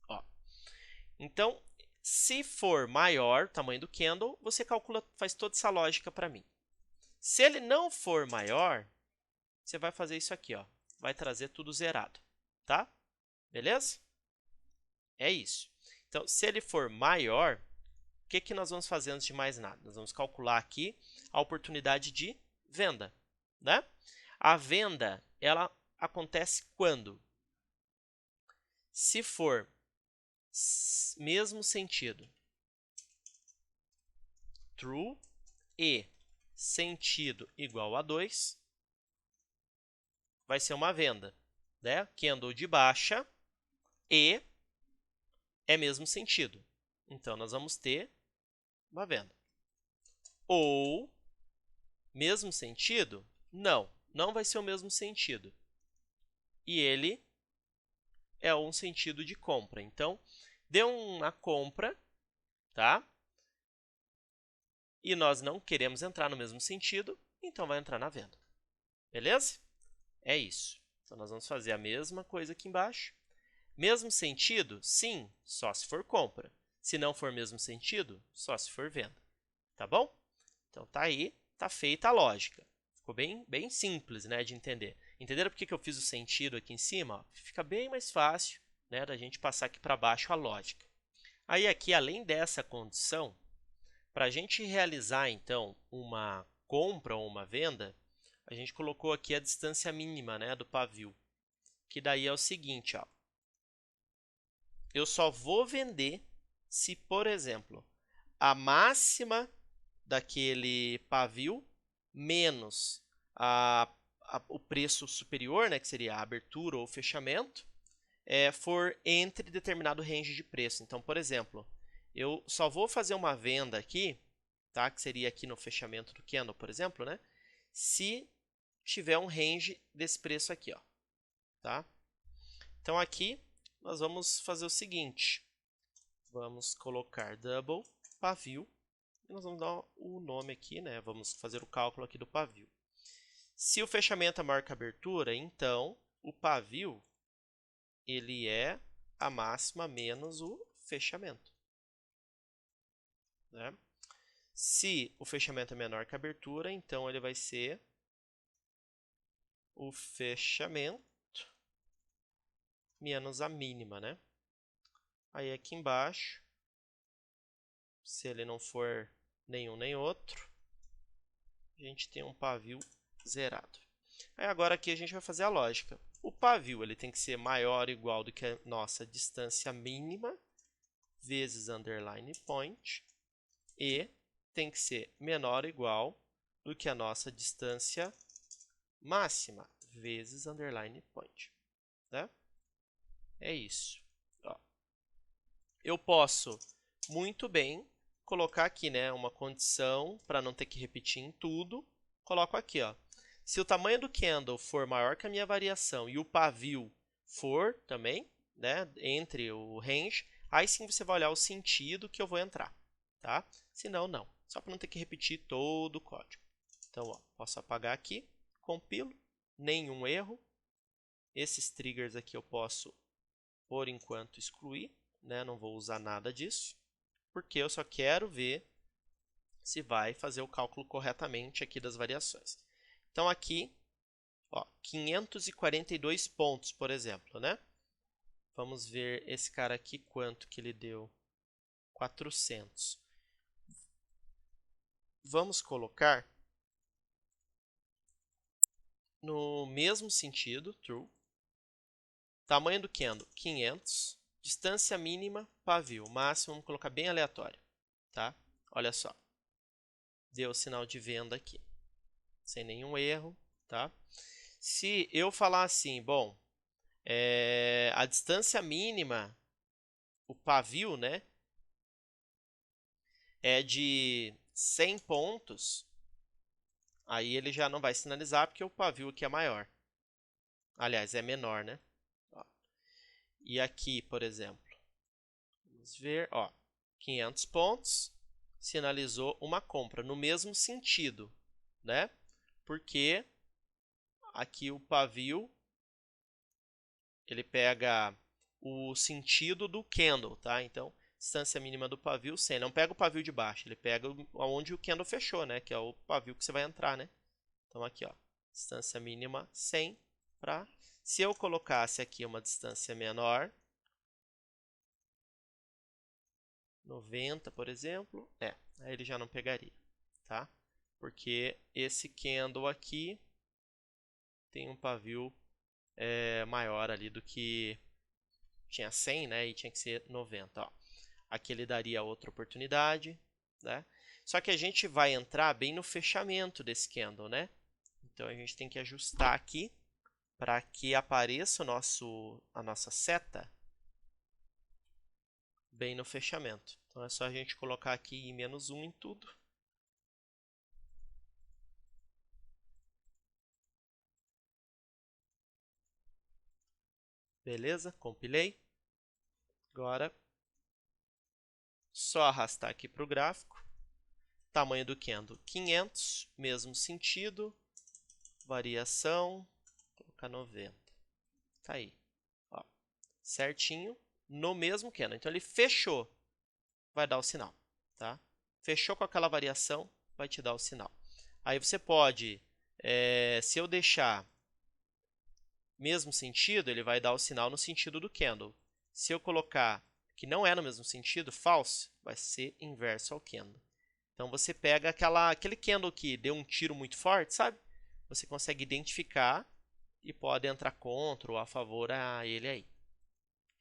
Ó. Então, se for maior o tamanho do candle, você calcula, faz toda essa lógica para mim. Se ele não for maior, você vai fazer isso aqui, ó. Vai trazer tudo zerado, tá? Beleza? É isso. Então, se ele for maior, o que nós vamos fazer antes de mais nada? Nós vamos calcular aqui a oportunidade de venda, né? A venda, ela acontece quando? Se for mesmo sentido, true, e sentido igual a 2, vai ser uma venda, né? Candle de baixa e é mesmo sentido. Então, nós vamos ter uma venda. Ou, mesmo sentido? Não, não vai ser o mesmo sentido. E ele é um sentido de compra. Então, deu uma compra, tá? E nós não queremos entrar no mesmo sentido, então vai entrar na venda. Beleza? É isso. Então, nós vamos fazer a mesma coisa aqui embaixo. Mesmo sentido? Sim, só se for compra. Se não for mesmo sentido, só se for venda. Tá bom? Então, tá aí, tá feita a lógica. Ficou bem simples, né, de entender. Entenderam por que eu fiz o sentido aqui em cima? Ó, fica bem mais fácil, né, da gente passar aqui para baixo a lógica. Aí aqui, além dessa condição, para a gente realizar, então, uma compra ou uma venda, a gente colocou aqui a distância mínima, né, do pavio, que daí é o seguinte, ó, eu só vou vender se, por exemplo, a máxima daquele pavio menos o preço superior, né, que seria a abertura ou o fechamento, for entre determinado range de preço. Então, por exemplo, eu só vou fazer uma venda aqui, tá, que seria aqui no fechamento do candle, por exemplo, né, se tiver um range desse preço aqui, ó, tá? Então, aqui nós vamos fazer o seguinte, vamos colocar double pavio, e nós vamos dar o nome aqui, né, vamos fazer o cálculo aqui do pavio. Se o fechamento é maior que a abertura, então o pavio ele é a máxima menos o fechamento, né? Se o fechamento é menor que a abertura, então ele vai ser o fechamento menos a mínima, né? Aí aqui embaixo Se ele não for nenhum nem outro, a gente tem um pavio zerado. Aí agora aqui a gente vai fazer a lógica. O pavio ele tem que ser maior ou igual do que a nossa distância mínima vezes underline point e tem que ser menor ou igual do que a nossa distância máxima vezes underline point. Tá? É isso. Ó. Eu posso muito bem colocar aqui, né, uma condição para não ter que repetir em tudo. Coloco aqui, ó. Se o tamanho do candle for maior que a minha variação e o pavio for também, né, entre o range, aí sim você vai olhar o sentido que eu vou entrar, tá? Se não, não. Só para não ter que repetir todo o código. Então, ó, posso apagar aqui, compilo, nenhum erro. Esses triggers aqui eu posso, por enquanto, excluir, né? Não vou usar nada disso, porque eu só quero ver se vai fazer o cálculo corretamente aqui das variações. Então, aqui, ó, 542 pontos, por exemplo, né? Vamos ver esse cara aqui, quanto que ele deu? 400. Vamos colocar no mesmo sentido, true. Tamanho do candle, 500. Distância mínima, pavio. Máximo, vamos colocar bem aleatório, tá? Olha só. Deu o sinal de venda aqui, sem nenhum erro, tá? Se eu falar assim, bom, a distância mínima, o pavio, né, é de 100 pontos, aí ele já não vai sinalizar porque o pavio aqui é maior. Aliás, é menor, né? Ó. E aqui, por exemplo, vamos ver, ó, 500 pontos, sinalizou uma compra no mesmo sentido, né? Porque aqui o pavio ele pega o sentido do candle, tá? Então, distância mínima do pavio 100. Não pega o pavio de baixo, ele pega onde o candle fechou, né? Que é o pavio que você vai entrar, né? Então, aqui, ó, distância mínima 100 para... Se eu colocasse aqui uma distância menor, 90, por exemplo, aí ele já não pegaria, tá? Porque esse candle aqui tem um pavio maior ali do que tinha 100, né? E tinha que ser 90, ó. Aqui ele daria outra oportunidade, né? Só que a gente vai entrar bem no fechamento desse candle, né? Então a gente tem que ajustar aqui para que apareça a nossa seta bem no fechamento. Então é só a gente colocar aqui -1 em tudo. Beleza? Compilei. Agora, só arrastar aqui para o gráfico. Tamanho do candle 500, mesmo sentido. Variação, vou colocar 90. Tá aí. Ó, certinho, no mesmo candle. Então ele fechou, vai dar o sinal, tá? Fechou com aquela variação, vai te dar o sinal. Aí você pode, se eu deixar mesmo sentido, ele vai dar o sinal no sentido do candle. Se eu colocar que não é no mesmo sentido, false, vai ser inverso ao candle. Então você pega aquele candle que deu um tiro muito forte, sabe? Você consegue identificar e pode entrar contra ou a favor a ele aí,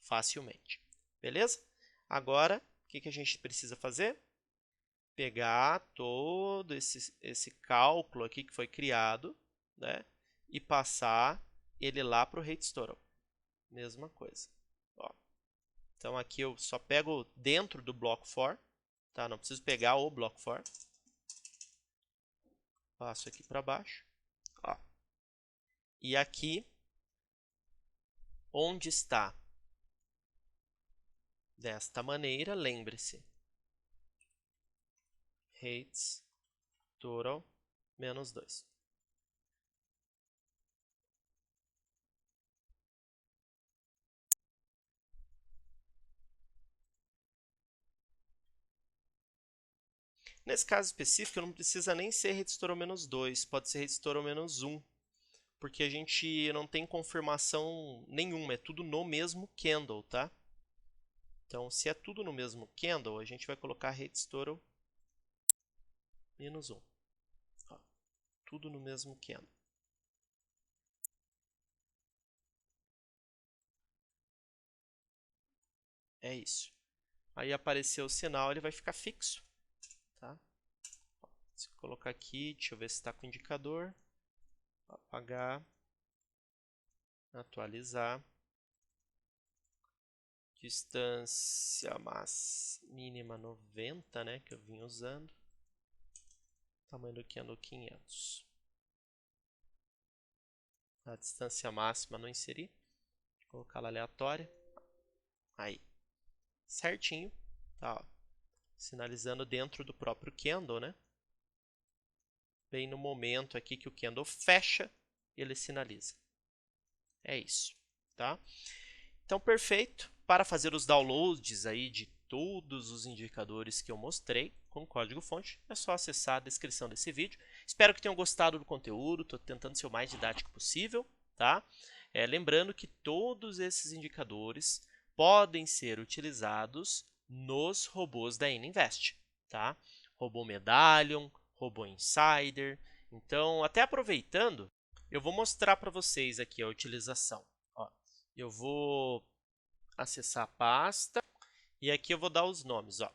facilmente. Beleza? Agora, o que a gente precisa fazer? Pegar todo esse cálculo aqui que foi criado, né? E passar ele lá para o rate histogram. Mesma coisa. Ó. Então, aqui eu só pego dentro do bloco for, tá? Não preciso pegar o bloco for. Passo aqui para baixo. Ó. E aqui, onde está? Desta maneira, lembre-se. Rates total menos 2. Nesse caso específico, não precisa nem ser rate total menos 2, pode ser rate total menos 1, porque a gente não tem confirmação nenhuma, é tudo no mesmo candle, tá? Então, se é tudo no mesmo candle, a gente vai colocar rate total -1. Ó, tudo no mesmo candle. É isso. Aí apareceu o sinal, ele vai ficar fixo. Tá? Se eu colocar aqui, deixa eu ver se está com o indicador. Apagar. Atualizar. Distância mínima 90, né, que eu vim usando. Tamanho do candle 500. A distância máxima não inseri. Vou colocar ela aleatória. Aí. Certinho. Tá, ó. Sinalizando dentro do próprio candle, né? Bem no momento aqui que o candle fecha, ele sinaliza. É isso, tá? Então, perfeito. Para fazer os downloads aí de todos os indicadores que eu mostrei com código-fonte, é só acessar a descrição desse vídeo. Espero que tenham gostado do conteúdo, estou tentando ser o mais didático possível, tá? Lembrando que todos esses indicadores podem ser utilizados nos robôs da N-Invest, tá? Robô Medallion, Robô Insider. Então, até aproveitando, eu vou mostrar para vocês aqui a utilização. Ó, eu vou acessar a pasta e aqui eu vou dar os nomes. Ó,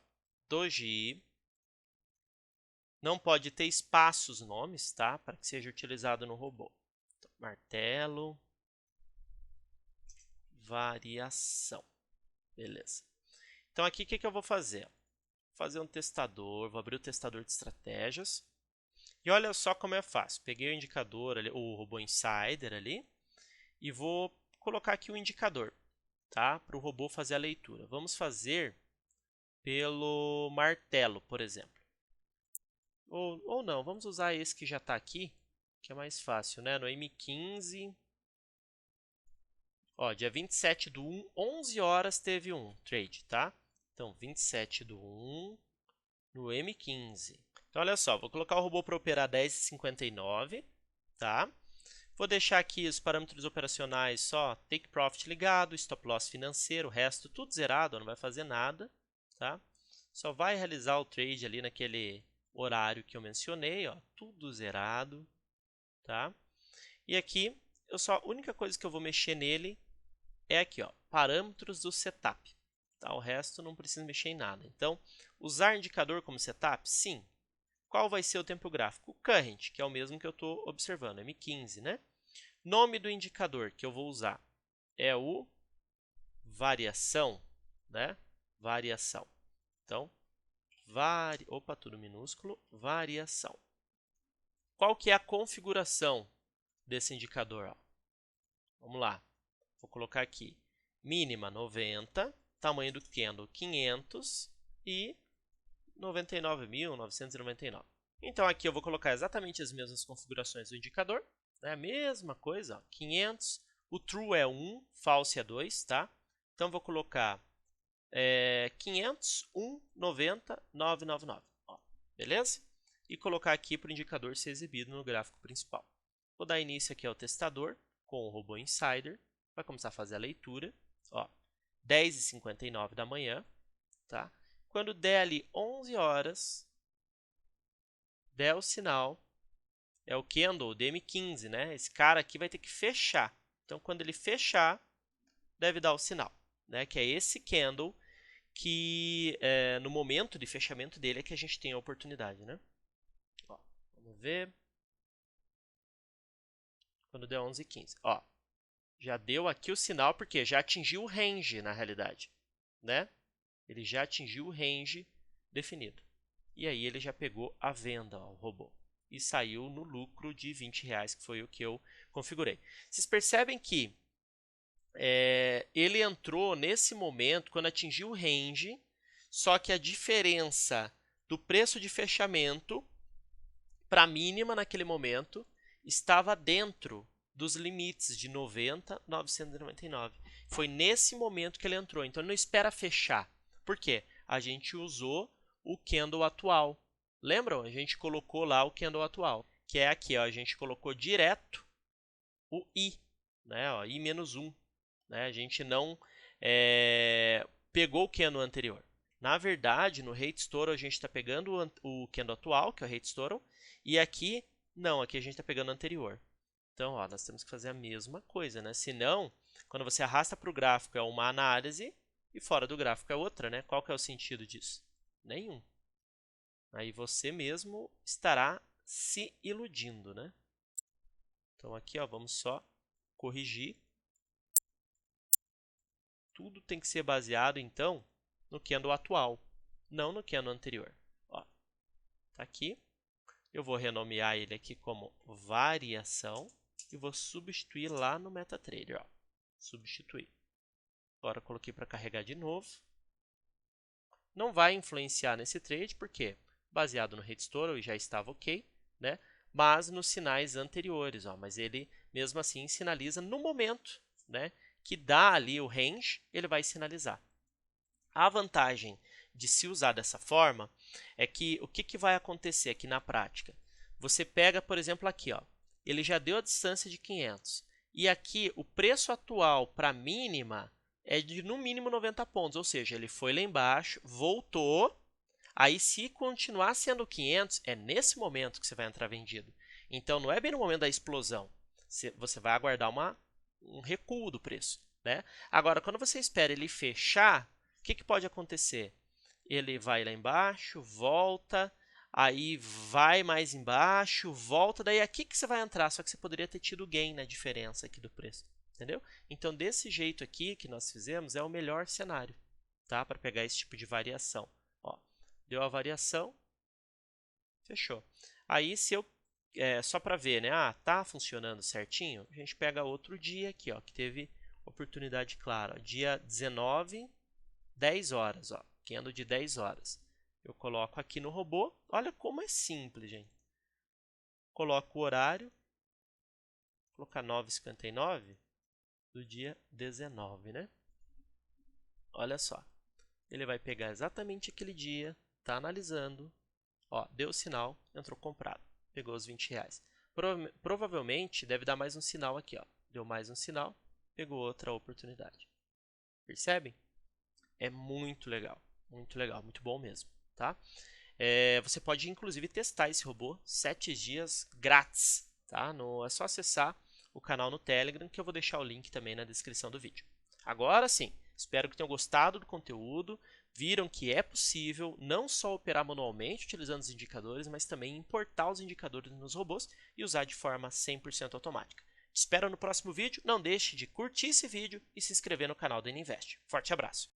Doji. Não pode ter espaço os nomes, tá? Para que seja utilizado no robô. Então, martelo, variação. Beleza. Então, aqui o que eu vou fazer? Vou fazer um testador, vou abrir o testador de estratégias. E olha só como é fácil. Peguei o indicador, ali, o robô Insider ali, e vou colocar aqui o indicador, tá? Para o robô fazer a leitura. Vamos fazer pelo martelo, por exemplo. Ou não, vamos usar esse que já está aqui, que é mais fácil, né? No M15, ó, dia 27/1, 11 horas teve um trade, tá? Então, 27/1 no M15. Então, olha só, vou colocar o robô para operar 10h59, tá? Vou deixar aqui os parâmetros operacionais só take profit ligado, stop loss financeiro, o resto tudo zerado, não vai fazer nada, tá? Só vai realizar o trade ali naquele horário que eu mencionei, ó, tudo zerado, tá? E aqui, a única coisa que eu vou mexer nele é aqui, ó, parâmetros do setup. Tá? O resto não precisa mexer em nada. Então, usar indicador como setup? Sim. Qual vai ser o tempo gráfico? O current, que é o mesmo que eu estou observando, M15, né? Nome do indicador que eu vou usar é o variação, né? Variação. Então, opa, tudo minúsculo, variação. Qual que é a configuração desse indicador? Ó? Vamos lá. Vou colocar aqui mínima 90, tamanho do candle 500 e 99.999. Então, aqui eu vou colocar exatamente as mesmas configurações do indicador, né? A mesma coisa, ó, 500, o true é 1, false é 2, tá? Então, vou colocar 500, 1, 90, 999, ó, beleza? E colocar aqui para o indicador ser exibido no gráfico principal. Vou dar início aqui ao testador com o robô Insider, vai começar a fazer a leitura, ó, 10h59 da manhã, tá? Quando der ali 11 horas, der o sinal, é o candle DM15, né? Esse cara aqui vai ter que fechar. Então, quando ele fechar, deve dar o sinal, né? Que é esse candle que, no momento de fechamento dele, é que a gente tem a oportunidade, né? Ó, vamos ver. Quando der 11h15. Ó, já deu aqui o sinal, porque já atingiu o range, na realidade, né? Ele já atingiu o range definido. E aí ele já pegou a venda, ó, o robô. E saiu no lucro de R$20, que foi o que eu configurei. Vocês percebem que ele entrou nesse momento, quando atingiu o range, só que a diferença do preço de fechamento para a mínima naquele momento estava dentro dos limites de 90, 999. Foi nesse momento que ele entrou. Então, ele não espera fechar. Por quê? A gente usou o candle atual. Lembram? A gente colocou lá o candle atual, que é aqui. Ó, a gente colocou direto o I, né? Ó, I-1. Né? A gente não pegou o candle anterior. Na verdade, no Rate Stochastic a gente está pegando o candle atual, que é o Rate Stochastic, e aqui, não, aqui a gente está pegando o anterior. Então, ó, nós temos que fazer a mesma coisa, né? Senão, quando você arrasta para o gráfico é uma análise e fora do gráfico é outra, né? Qual que é o sentido disso? Nenhum. Aí você mesmo estará se iludindo, né? Então aqui, ó, vamos só corrigir. Tudo tem que ser baseado, então, no candle atual, não no candle anterior. Ó, tá aqui. Eu vou renomear ele aqui como variação e vou substituir lá no MetaTrader. Ó. Substituir. Agora eu coloquei para carregar de novo. Não vai influenciar nesse trade, porque baseado no Rate Stochastic já estava ok, né? Mas nos sinais anteriores. Ó, mas ele, mesmo assim, sinaliza no momento, né? Que dá ali o range, ele vai sinalizar. A vantagem de se usar dessa forma é que o que vai acontecer aqui na prática? Você pega, por exemplo, aqui, ó, ele já deu a distância de 500. E aqui o preço atual para a mínima é de no mínimo 90 pontos, ou seja, ele foi lá embaixo, voltou, aí se continuar sendo 500, é nesse momento que você vai entrar vendido. Então não é bem no momento da explosão, você vai aguardar um recuo do preço, né? Agora, quando você espera ele fechar, o que pode acontecer? Ele vai lá embaixo, volta, aí vai mais embaixo, volta, daí aqui que você vai entrar, só que você poderia ter tido gain na diferença aqui do preço, entendeu? Então, desse jeito aqui que nós fizemos é o melhor cenário, tá? Para pegar esse tipo de variação. Ó, deu a variação, fechou. Aí, se eu só para ver, né? Ah, tá funcionando certinho. A gente pega outro dia aqui, ó, que teve oportunidade clara. Ó, dia 19, 10 horas, ó, candle de 10 horas. Eu coloco aqui no robô. Olha como é simples, gente. Coloco o horário. Vou colocar 9h59 do dia 19, né? Olha só. Ele vai pegar exatamente aquele dia, tá analisando. Ó, deu o sinal, entrou comprado. Pegou os R$20. Provavelmente deve dar mais um sinal aqui, ó. Deu mais um sinal, pegou outra oportunidade. Percebem? É muito legal, muito bom mesmo, tá? Você pode inclusive testar esse robô 7 dias grátis, tá? É só acessar o canal no Telegram, que eu vou deixar o link também na descrição do vídeo. Agora sim, espero que tenham gostado do conteúdo, viram que é possível não só operar manualmente utilizando os indicadores, mas também importar os indicadores nos robôs e usar de forma 100% automática. Te espero no próximo vídeo, não deixe de curtir esse vídeo e se inscrever no canal da Ininvest. Forte abraço!